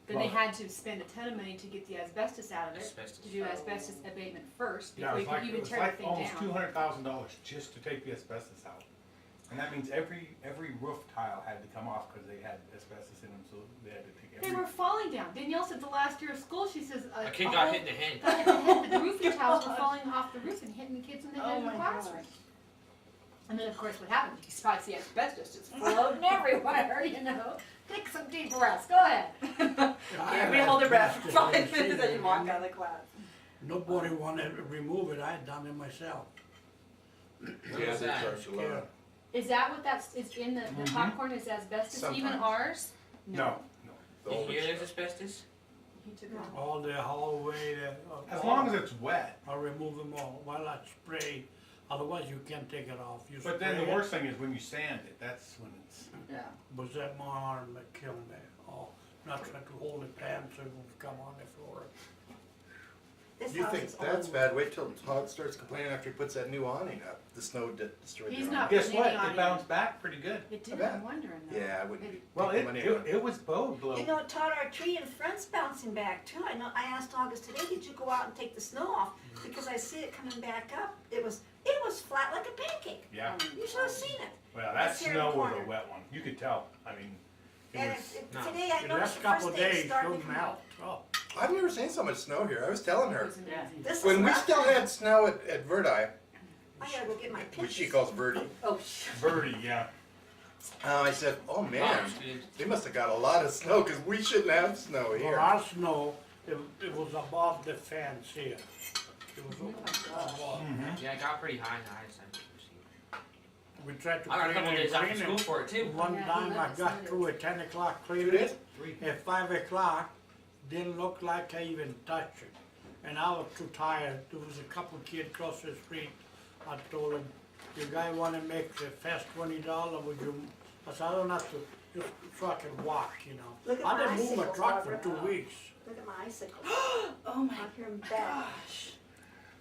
then they had to spend a ton of money to get the asbestos out of it, Asbestos. to do asbestos abatement first, Yeah, before it you was could like, even it was tear like the thing almost down. $200,000 just to take the asbestos out. And that means every roof tile had to come off because they had asbestos in them, so they had to take They every. were falling down. Danielle said the last year of school, she says. A kid got hit in the head. got hit in the head. The roofing tiles were falling off the roof and hitting the kids in the head Oh in the my classroom. gosh. And then, of course, what happened? You probably see asbestos just floating everywhere, you know. Take some deep breaths. Go ahead. Everybody hold their breath for 5 minutes as you minutes. walk out of the class. Nobody wanted to remove it, I had done it myself. What's that? Yeah. Is that what that's, is in the popcorn is asbestos? Even Sometimes. ours? No, no. In here there's asbestos? He took it out. All the hallway, As long as it's wet. I remove them all, while I spray, otherwise you can't take it off. You But then spray the it. worst thing is when you sand it, that's when it's. Yeah. Was that my arm that killed me? Oh, not trying to hold it down so it would come on the floor. This You house think is that's old. bad? Wait till Todd starts complaining after he puts that new awning up. The snow destroyed He's the not- awning. Guess what? Maybe on It bounced back pretty good. It did, bet. I'm wondering though. Yeah, I wouldn't be Well, taking money on it. it was bowed low. You know, Todd, our tree in front's bouncing back too. I know. I asked August today, did you go out and take the snow off? Because I see it coming back up. It was flat like a pancake. Yeah. You should have seen it. Well, that It's here in the snow was corner. a wet one. You could tell. I mean, it And was. it, today I The noticed last the couple first of day it days, started to don't come melt. out. Oh, I've never seen so much snow here. I was telling It her. was amazing. This is When we rough. still had snow at Verdi, I gotta go get my which she pictures. calls Verdi, Oh, sh- Birdie, yeah. I said, oh man, Wow, students. they must have got a lot of snow because we shouldn't have snow For here. our snow, it was above the fence here. It was above. Yeah, it got pretty high in the highest time. We tried to I got a clean couple it days and after clean school it. for it too. One Yeah, time he I left got Sundays. through at 10 o'clock cleaning You did? it. At 5 o'clock, didn't look like I even touched it. And I was too tired. There was a couple kids across the street. I told them, "You guy wanna make the fest $20, would you?" I said, "I don't have to, just so I can walk, you know." Look at I my didn't move my icicles, truck for Barbara. 2 weeks. Look at my icicle. Oh my Up here in back. gosh.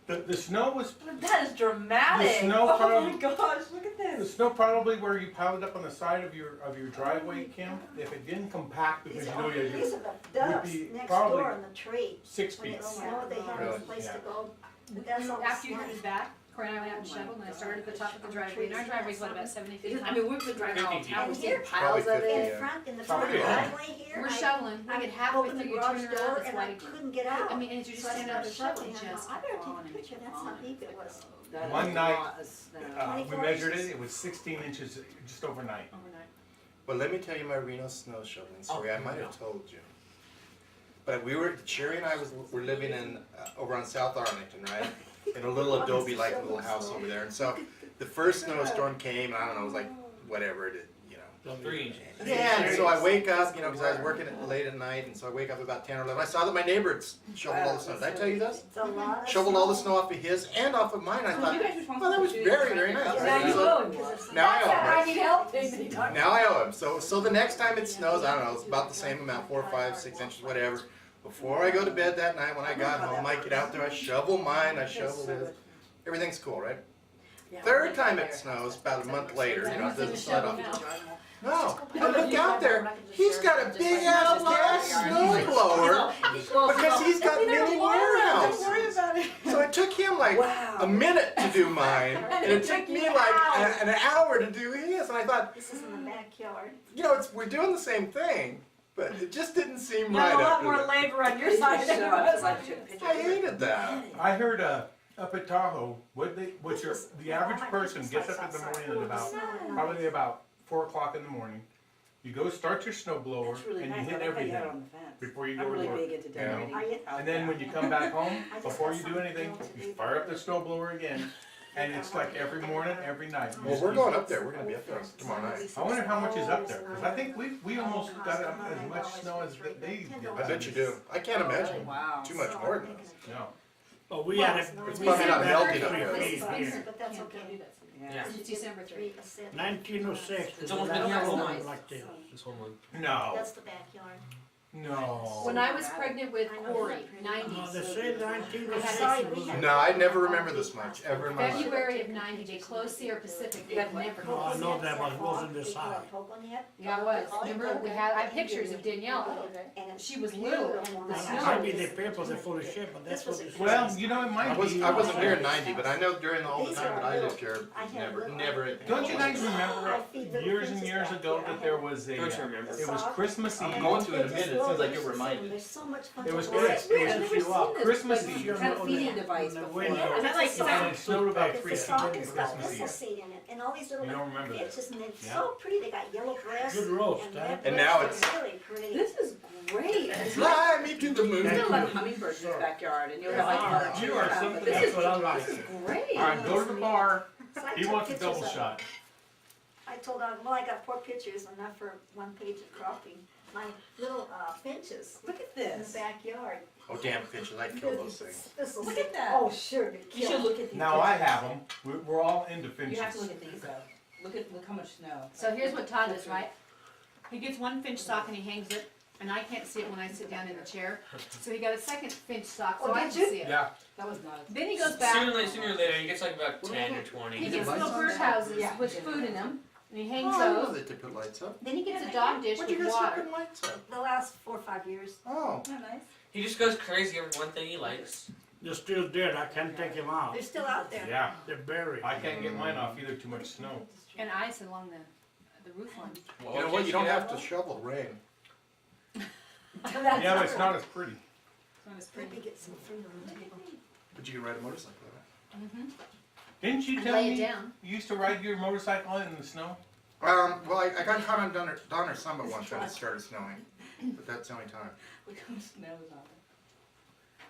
The snow was, That is dramatic. The snow oh probably- my gosh, look at the this. snow probably where you piled it up on the side of your driveway, Kim, if it didn't compact because These you know are, you these are the doves be next probably door in the tree. 6 When feet. it snowed, they had Really? a place Yeah. to go. But that's all After you snow. hit his back, Corey and I went out and shoveled, and I started at the top of the driveway, and our driveway's what, about 70 feet I high? mean, we've been driving all the time. And We've here- seen piles of Probably 50, it. In yeah. front, in the Probably, front yeah. driveway here. We're I- shoveling, we I get halfway opened the through, you garage turn door around, it's and I like, couldn't get out. I mean, and you're just So I standing out there started shoveling, shoveling, and I just thought, I better on take a and picture, that's how on. deep it was. That is One a night, lot of snow. we 24 measured inches. it was 16 inches just overnight. Overnight. But let me tell you my Reno snow shoveling story. Oh, I might have told you. But Sherry and I were living in over on South Arlington, right? In a little adobe like little house over there. And so the first snowstorm came, and I don't know, it was like whatever it is, you know. 3 inches. Yeah, and so I wake up, you know, because I was working late at night, and so I wake up about 10 or 11. I saw that my neighbor had shoveled all the snow. Did I tell you this? It's a lot of Shoveled all the snow off of his and off of mine. I So thought, you guys responsible oh, that was for very, doing very the nice. traffic Right? control? So because it's now I owe him. need help. Now I owe him. So the next time it snows, I don't know, it's about the same amount, 4, 5, 6 inches, whatever. Before I go to bed that night, when I got home, I get out there, I shovel mine, I shovel his. Everything's cool, right? Third time it snows, about a month later, you know, it doesn't slide off. No, I look out there, he's got a big ass gas snow blower because he's got mini warehouse. So it took him like a minute to do mine, and it took me like an hour to do his, and I thought, This is in the backyard. you know, we're doing the same thing, but it just didn't seem You right have a lot after more that. labor on your side than it was on I hated that. I heard up at Tahoe, the average person gets up in the morning at about, probably about 4 o'clock in the morning. You go start your snow blower That's really and you nice. hit I like how you had it everything on the fence. before you go I'm to really work. big into decorating. And then when you come back home, I just before got you do something anything, else to you do. fire up the snow blower again. And it's like every morning, every night. Well, we're going up there. We're gonna be up there tomorrow night. I wonder how much is up there, because I think we almost got up as much snow as they did. I bet you do. I can't imagine Wow. too much more than this. No. Oh, we had it. It's we probably had not it melting up every there. week here. But that's Can't okay. do that. Yeah. It's December 3. 1906 It's was the almost been last here a whole one month. like this. This whole month. No. That's the backyard. No. When I was pregnant with Corey, No, 90s, they say 1906 Sorry, was. we had- No, I never remember this much ever in my life. February of 90, they closed Sierra Pacific, but never No, I closed. know that, but it wasn't this high. Yeah, it was. Remember, I have pictures of Danielle. She was little, and the snow. Maybe the papers are full of shit, but that's what it says. Well, you know, it might be. I wasn't here in 90, but I know during all the time that I lived here, never. Don't you guys remember years and years ago that there was a, Don't you remember? it was Christmas I'm Eve. going to in a minute, it seems like you're reminded. There's so much fun It to was do. Chris- it was I've never you seen up. this Christmas like, Eve. kind of feeding device On the before. window. Yeah, that's like And it snowed about It's 3 the feet sock on and stuff, Christmas this'll Eve. seed in it, and all these little You don't remember that. pitches, and they're Yeah. so pretty, they got yellow grass. Good roast, and huh? red And grass. now It's really pretty. This is great. Fly me to the There's moon. a lot of hummingbirds in the backyard, and you'll have like one or two. You are but something this That's is what I like. great. Alright, go to the bar. So I He took wants a pictures double of it. shot. I told him, well, I got 4 pictures, enough for 1 page of cropping. My little finches Look at in the this. backyard. Oh, damn finches, I kill those things. Thistles. Look at that. Oh, sure, they You should kill. look at these. Now I pictures. have them. We're all into You finches. have to look at these though. Look how much snow. So here's what Todd does, right? He gets one finch sock and he hangs it, and I can't see it when I sit down in the chair. So he got a second finch sock, so Oh, I did can you? see it. Yeah. That was not. Then he goes Sooner back, or later, he gets like about 10 or 20. he Is it gets lights little on? birdhouses Yeah. with food in them, and he Oh, hangs I know those. that they put lights up. Then he gets a dog dish When'd you with guys start water. putting lights up? The last 4 or 5 years. Oh. Isn't that nice? He just goes crazy over one thing he likes. They're still dead, I can't take them out. They're still out there. Yeah. They're buried. I can't get mine off either, too much snow. And ice along the roof line. Well, You know can't what, you don't get have out to one? shovel rain. Yeah, but it's not as pretty. Maybe get some fruit on the table. But you can ride a motorcycle, right? Didn't you And tell lay it me down. you used to ride your motorcycle in the snow? Well, I got caught on Donner Summit once when it started snowing, but that's the only time. We got snows on it.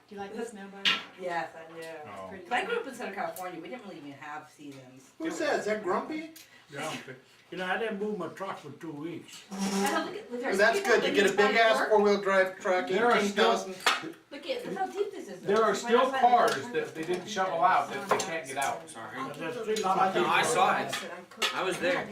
Do you like the snow bunny? Yes, I do. Oh. Pretty But I grew up in Southern California. We didn't really even have seasons. Who's that? Is that Grumpy? Grumpy. You know, I didn't move my truck for 2 weeks. Well, that's good. You get a big ass 4-wheel drive truck, There are 18,000. Look at how deep this is. There are still cars that they didn't shovel out that they can't get out. Sorry. There's still No, lots of I people. saw it. I was there.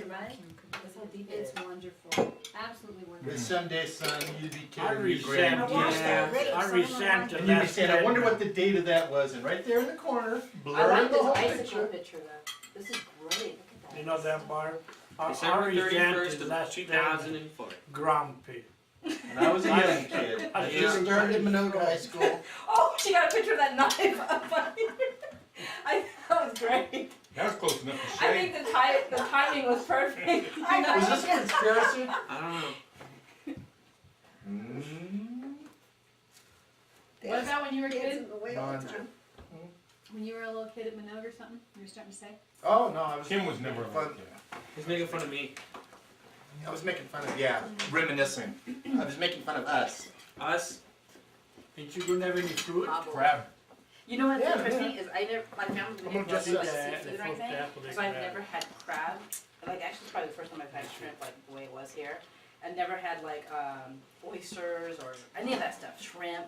That's how deep it It's is. wonderful, absolutely wonderful. The Sunday sun, you'd be I killing me, resent, Graham. I resent the And you'd be last saying, I wonder bit. what the date of that was, and right there in the corner, I blurring like the this whole icicle picture. picture though. This is great. Look at that. You know that, Barb? I December resent 31st the of last bit 2004. grumpy. And I was a young kid. I just started in Minogue High School. Oh, she got a picture of that knife up on here. That was great. That was close enough to I shave. think the timing was perfect. I know. Was this a conspiracy? I don't know. What about when you were a kid? When you were a little kid at Minogue or something, you were starting to say? Oh, no, I was. Kim was never a fun. little kid. He's making fun of me. I was making fun of, yeah, reminiscing. I was making fun of us. Us? Ain't you gonna have any fruit? Crab. You know what's Yeah, interesting is I never, my family I'm didn't gonna just do like sit seafood or there, anything, the apple so I've crab. never had crab. Like actually, it's probably the first time I've had shrimp like the way it was here. I never had like oysters or any of that stuff, shrimp.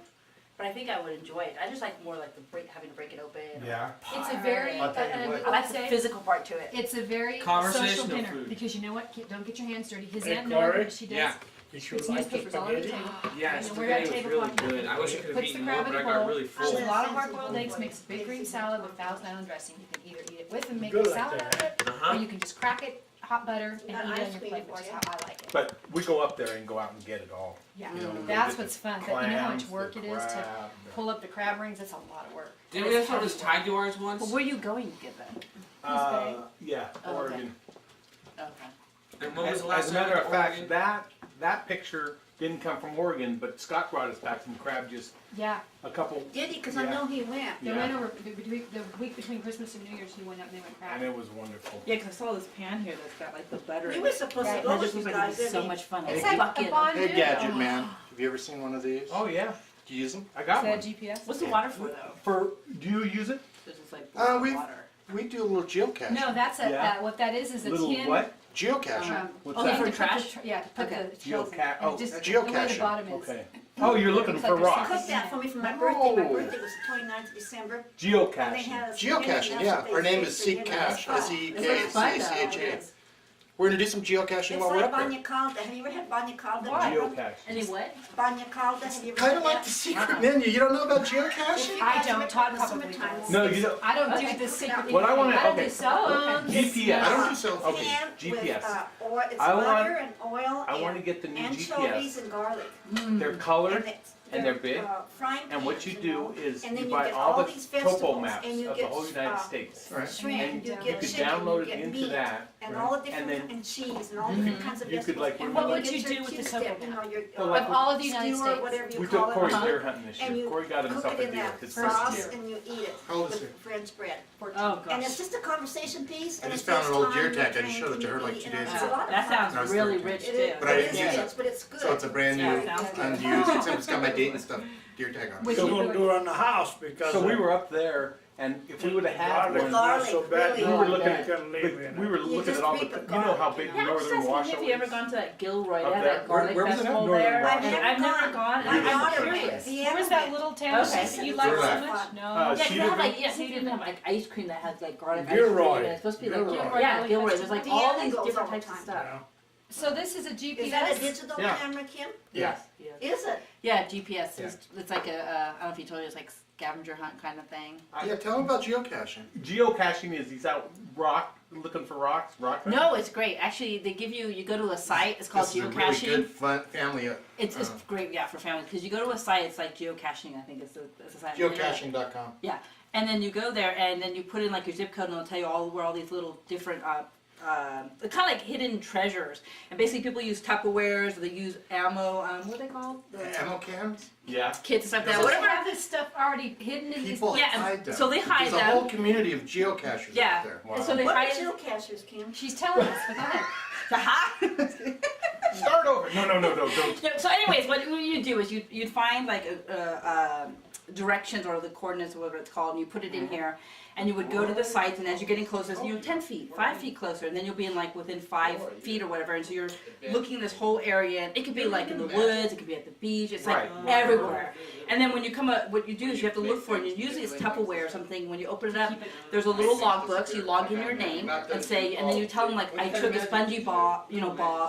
But I think I would enjoy it. I just like more like having to break it open. Yeah. It's a very, I'll tell you and what. I like let's the say, physical part to it. it's a very Conversational social dinner, food. because you know what, don't get your hands dirty. His Hey, Aunt Corey? Mary, she does, Yeah. You should puts like the newspapers all over the spaghetti. table. Yeah, And spaghetti we're at was really tablecloth. good. I wish I could have Puts the eaten crab more, in but a I got bowl. really There's full. a lot of hard-boiled eggs, makes a big green salad with Thousand Island dressing. You can either eat it with and make Good a like salad out of it, or Uh-huh. you can just crack it, hot butter, and got eat it ice on your cream plate, for which is you. how I like it. But we go up there and go out and get it all. Yeah, You know, we that's get what's the fun, but you know how much clams, work the it is to crab, pull up the crab rings, that's a lot of work. Didn't we have some of this tied to ours once? But where are you going to get that? Yeah, Oh, okay. Oregon. Okay. And when was As the last a time matter we of were in fact, Oregon? that picture didn't come from Oregon, but Scott brought us back some crab just Yeah, a couple, Did he? Because I know he went. they Yeah. went over, the week between Christmas and New Year's, he went up and they went and crab. it was wonderful. Yeah, because I saw this pan here that's got like the butter. He was supposed to Right. go That with just you looks like guys, it'd be so didn't he? much fun. It's Like like a bucket. fondue. Hey, Gadget Man. Have you ever seen one of these? Oh yeah, Do you use them? I got Is that one. GPS? What's the water for though? For, do you use it? It's just like we've- water. We do a little geocaching. No, that's a, Yeah. what that is a Little tin. what? Geocaching. What's Oh, that? for to put trash? the yeah, to put Okay. the shells in. Geocache- And oh, just that's the way the geocaching. bottom is. Okay. Oh, you're looking Looks for like there's rocks. Cooked that for me for my No. birthday. My birthday was the 29th of December. And they Geocaching. had a Geocaching, yeah. Our name is Seek Cache. It looks fun SEEKCACHA. We're gonna do some geocaching It's while we're like up there. banya calda. Have you ever had banya calda? Why? Geocache. Any what? Banya calda. Have you ever Kind had of like that? the secret menu. You don't know about geocaching? I don't, It's Todd in the probably summertime. does. No, you don't. I don't Okay. do the secret. What I wanna- I don't do okay. cell phones. GPS. I don't do cell phone. Okay, Pan GPS. with, oil, it's I want- butter and oil I want to and get the new anchovies GPS. and garlic. They're colored, it's- and they're big, frying and what pans, you know. do is And then you you buy get all all the these topo vegetables, maps and you of the get, whole United States. Right. Shrimp, And you you get could chicken, download you it get into meat, that, and right? all the different, And then and cheese, and all different kinds of you could, vegetables. like, And What when would get you your do with the Q-tip, topo you know, your, So, like, Of all of the United skewer, States. whatever you We call took it. Corey Uh-huh. deer hunting this And year. you Corey got cook himself it a in deer. that His sauce first deer. and you eat it How old is with French bread. Oh And gosh. it's just a conversation piece. I and just it found takes an old time, deer tag. I you just showed it to her drink, like you 2 eat, days and ago. it's a lot of That fun. I was sounds really 13. rich It too. is, But I it didn't is use it. rich, but it's good. So it's a brand new, Yeah, sounds good. unused, except it's got my date and stuff, deer tag on it. Which Still you gonna do it on the house because. So we were up there, and if we would have had garlic one, not so Garlic, bad. really we were looking garlic. at, Couldn't leave it. we were You looking just at all the, reap the you know how garlic, big you Yeah, I was northern asking wash if you ever is? gone to that Gilroy, Up they have there? that garlic Where was it at? festival Northern there. Wash. I've never gone, and I'm I've curious. What was that little town Okay. that you liked so Relax. much? No. Yeah, 'cause they have Cedarville? like, yes, they even have like ice cream that has like garlic ice Gilroy. cream, and it's supposed to be like, Gilroy. yeah, Garlic Gilroy, ice there's like cream. all Deanna these goes different all the types of time. stuff. So this is a GPS. Is that a digital Yeah. camera, Kim? Yes, yes. Is it? Yeah, GPS, it's like a, I don't know if you told you, it's like scavenger hunt kind of thing. Yeah, tell them about geocaching. Geocaching is he's out looking for rocks, rock. No, it's great. Actually, they give you go to a site, it's called This is a geocaching. really good, fun family. It's great, yeah, for families, because you go to a site, it's like geocaching, I think it's a site. Geocaching.com. And then you go there, and then you put in like your zip code, and it'll tell you where all these little different, they're kind of like hidden treasures. And basically, people use Tupperwares, or they use ammo. What are they called? The Ammo cans? Yeah. kits and stuff. So That they whatever. have this stuff already hidden in these. People Yeah, hide them. so they hide There's a them. whole community of geocachers Yeah. out there. And so they What hide are it. geocachers, Kim? She's telling us, but go ahead. Start over. No, don't. No, so anyways, what you do is you'd find like directions or the coordinates or whatever it's called, and you put it in here, and you would go to the sites, and as you're getting closer, so you're 10 feet, 5 feet closer, and then you'll be in like within 5 feet or whatever, and so you're looking this whole area, and it could be like in the woods, it could be at the beach, it's like everywhere. And then when you come up, what you do is you have to look for it, and usually it's Tupperware or something. When you open it up, there's a little logbook, so you log in your name and say, and then you tell them like, I took a spongy bob,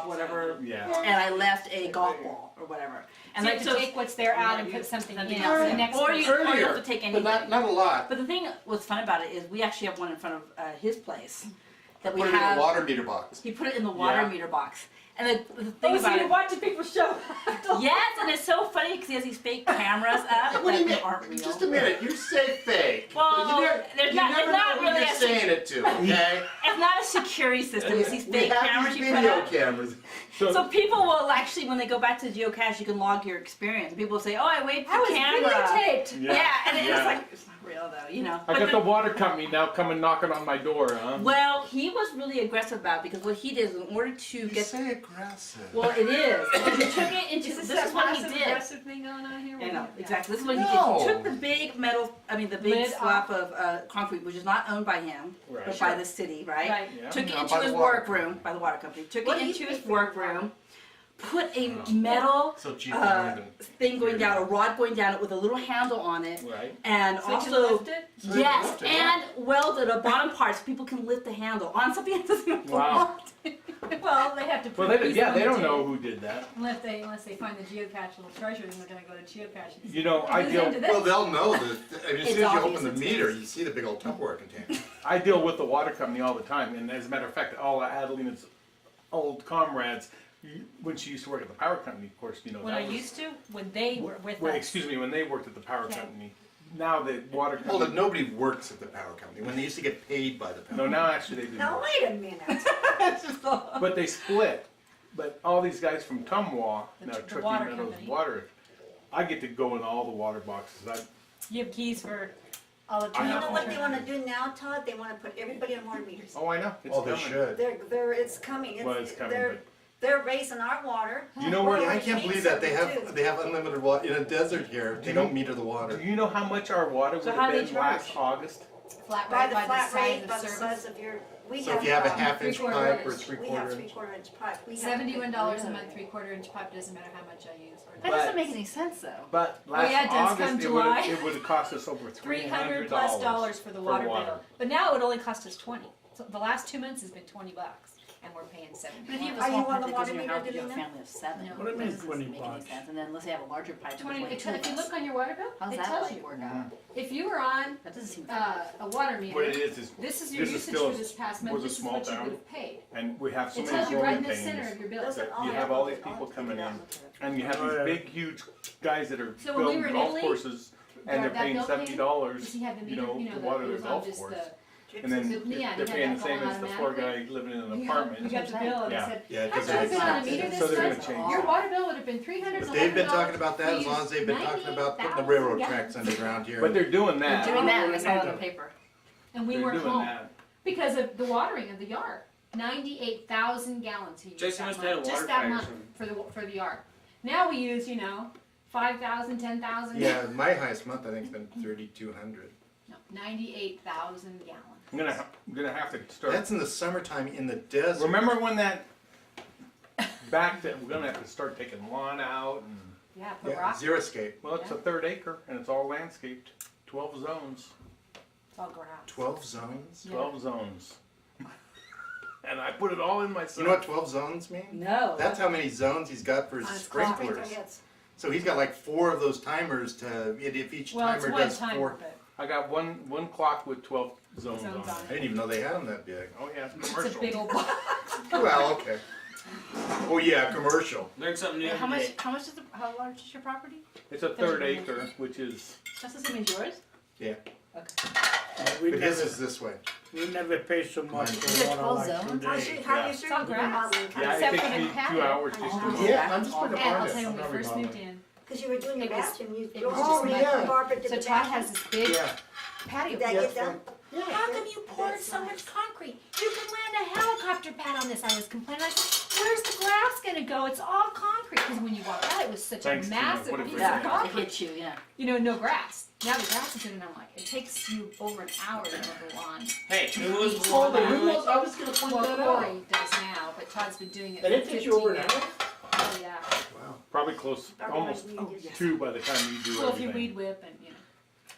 whatever, Yeah. and I left a golf ball or whatever. And So you like have to take what's there out and put something in. something So the else, next or you person- don't have to take anything. But not a lot. But the thing what's fun about it is we actually have one in front of his place that we Put it in have. a water meter box. He put it in the water Yeah. meter box. And the thing Oh, so about you're it, watching people show. yes, and it's so funny because he has these fake cameras up What do you that mean? aren't real. Just a minute. You say fake. Well, you never, there's you not- never it's know not who really you're a saying it to. Okay. It's not a security system. It's these We fake have cameras these you put video up. cameras. So people will actually, when they go back to geocache, you can log your experience. People will say, "Oh, I waved the I was camera." videotaped. Yeah, and it's Yeah. like it's not real though, you know. I But got the water company now coming knocking on my door, huh? well, he was really aggressive about it because what he did is in order to You get. say aggressive. Well, it is. He took it into. Is this This is what he passive did. aggressive thing going on here? I know, Yeah. exactly. This is what he No. did. He took the big the big Lid slab of concrete, which is not owned by him, Right. but by the city, right? Right. Yeah. Took it No, into by the his water workroom, by the water company. Took What it do you into pay his for your workroom, put a metal So cheap. thing going down, a rod going down it with a little handle on it, Right. and So you can also. lift it? So you Yes, lift it, and welded a bottom part so people can lift the handle on something that doesn't Wow. Well, they have to Well, put they these yeah, on they the don't tape. know who did that. Unless they find the geocacheable treasure, then they're gonna go to geocache. and You know, see I who's deal into this. Well, they'll know that. I mean, as It's soon as you obvious open the it's meter, his. you see the big old Tupperware container. I deal with the water company all the time, and as a matter of fact, all of Adelina's old comrades, when she used to work at the power company, of course, you know When that I was. used to, when they were with Well, us. excuse me, when they worked at the power Okay. company. Now the water company. Hold it, nobody works at the power company. When they used to get paid by the power No, company. now actually they do. Now, wait a minute. But they split. But all these guys from Tumwa, now the Truckee water Meadows company. Water, I get to go in all the water boxes. You have keys for all the I You know. know what they wanna do now, Todd? They wanna put everybody on water meters. Oh, I know. It's Oh, they coming. should. It's coming. Well, it's coming, They're raising our water. Do you know where? Yeah, I can't believe that they Too. have unlimited water in a desert here. They don't meter the Do water. you know how much our water would So how have do they been last charge? August? flat By rate the by the flat size rate, of by the service. size of your, we So have. if you have a half-inch 3/4 pipe or inch. We have 3/4 inch. 3/4 inch pipe. We have- $71 a month, 3/4 inch pipe, doesn't matter how much I use. That doesn't make any sense though. But last yeah, it does come August, July. it would have cost us over $300 $300 plus dollars for the water bill. But now it would only cost us 20. So the last 2 months has been $20, and we're paying But if 70. you have a Are you small on pipe the that goes water in your meter, house, you have a Delina? family of 7. No. What do you mean That doesn't 20 make any bucks? sense. And then unless they have a larger pipe, it 20. would If be you look on your water bill, How's it that tells like you. work out? If you were on That doesn't seem fair. a water meter, What it is this is your this is usage still for this past month. was a This is small what you town. would have paid. and we have so It many tells you right growing in the center things. of your bill. Doesn't that all you have have all to these be- people all coming to in, be and you have Oh, these yeah. big, huge guys that are So when we building were in golf Italy, courses, and they're that paying bill came, $70. You had the You meter, know, you know, to that water it the was on golf just course. the. And then Yeah, and they're you had paying the that same going as the poor guy automatically. living in an We apartment. got the bill and I Yeah. said, Yeah, I've because never they, been on a meter So this they're gonna month. change. Your water bill would have been $311. but they've been talking about that as We long as they've been used talking about putting the railroad 98,000 tracks underground here. But they're doing They're that. doing that, and I saw it on the paper. And we They're weren't doing home that. because of the watering of the yard. 98,000 gallons he used Jason that must have had a month, water just that fire or month something. for the yard. Now we use 5,000, 10,000. Yeah, my highest month I think has been 3,200. No, 98,000 gallons. I'm gonna have to start. That's in the summertime in the desert. Remember when that back that we're gonna have to start taking lawn out and Yeah, put Yeah, rock. zero escape. well, it's a third acre and it's all landscaped, 12 zones, It's all ground. 12 zones. 12 zones. And I put it all in my. You know what 12 zones mean? No. That's how many zones he's got for his On his clock. sprinklers. Yes. So he's got like 4 of those timers to, if each Well, it's timer one does timer, 4. but I got one clock with 12 zones Zones on on it. I didn't even know they had them that big. Oh yeah, it's it's a commercial. big old box. Well, okay. Oh yeah, commercial. Learn something new How today. much is how large is your property? It's a third acre, which is That's the same as yours? Yeah. We But his never, is this way. we never pay so much Is for it water 12 like zones? today. How Yeah. you It's all sure grass. yeah. Except It for takes the me patio. 2 hours just Oh. to. Yeah, I'm just putting a And I'll part tell you in. when we first moved in. Because you were doing your It was- bathroom, you it was oh, just yeah, mud. Barbara did So the Todd bathroom. has this big Yeah. patio. Did that get done? How come you poured That's so nice. much concrete? You can land a helicopter pad on this. I was complaining. I said, where's the grass gonna go? It's all concrete. Because when you walk out, it was such Thanks, a Tina. massive What a piece great of idea. It concrete. hits you, yeah. You know, no grass. Now the grass is in, and I'm like, it takes you over an hour to mow the lawn. Hey, who was the Hold one on, who that- was, I was gonna point Well, that out. Corey does now, but Todd's been doing it And for it 15 takes you over an years. hour? Oh, yeah. Wow. Probably close, almost two by the time you do Well, if you everything. weed whip and,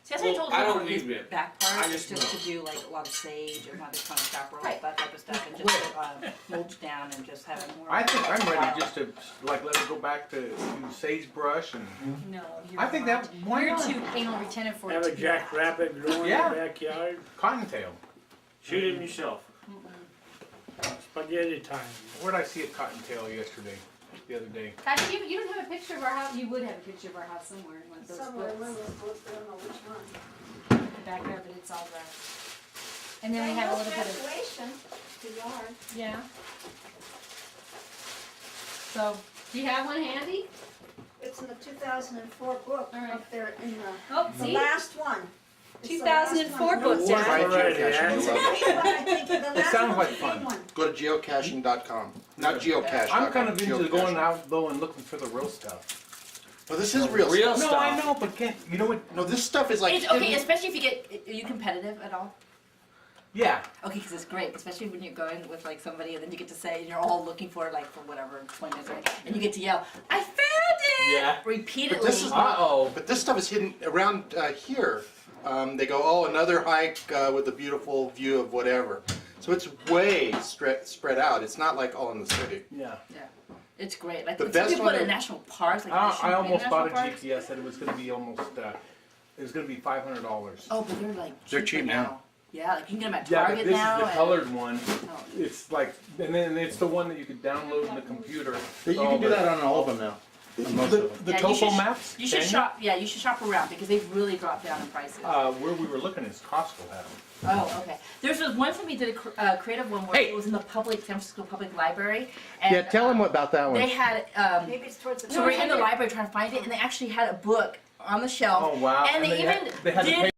See, that's what I Well, told I her don't for his need it. back I part, is just just know. to do like a lot of sage and other kind of chaparral, Right. that type of stuff, and just mulch down and just have it more. I think I'm ready wild. just to, like, let it go back to sagebrush and, no, you're I think not. that, why You're not? too anal retentive for it Have to a do that. jackrabbit growing Yeah. in the backyard, Cottontail. shoot him yourself. Spaghetti time. Where'd I see a cottontail yesterday, the other day? Gosh, you don't have a picture of our house. You would have a picture of our house somewhere in one of those Somewhere, books. one of those books, I don't know which one. The backyard, but it's all grass. And then we have a little bit of, Graduation, the yard. yeah. So, do you have one handy? It's in the 2004 book All right. up there in Oh, the see? last one. It's the last 2004 one. book, Try Dad. Alright, geocaching, yeah. you love it. But I think the last sounds one's like the big fun. one. Go to geocaching.com. Not geocache. I'm kind of into going out though and looking for the real stuff. Well, this is real Real stuff. No, I stuff. know, but can't, you know what? No, this stuff is like. It's okay, especially if you get, are you competitive at all? Yeah, Okay, because it's great, especially when you're going with like somebody and then you get to say, and you're all looking for it, like for whatever, 20 minutes, right? And you get to yell, I found it! Yeah. Repeatedly. But this is Uh-oh. But this stuff is hidden around here. They go, oh, another hike with a beautiful view of whatever. So it's way spread out. It's not like all in the city. yeah. It's great. Like The when best people one put in is- national parks, like I Champaign almost National bought a Park. GPS that it was gonna be almost, it was gonna be $500. Oh, but they're like They're cheaper cheap now. Yeah, like you can get them at Yeah, but Target this is now. the and- colored one. Oh. It's like, and then it's the one that you could download in the computer. You can do that on all of them now. On most of them. The Yeah, you topo should- maps? You should can shop. Yeah, you should shop around because they've really dropped down in prices. Where we were looking is Costco had them. Oh, okay. There's this one time we did a creative one where Hey. it was in the San Francisco Public Library. And, about that They had, Maybe it's towards the. so we're in the library trying to find it, and they actually had a book on the shelf. Oh, wow. And they even they had the did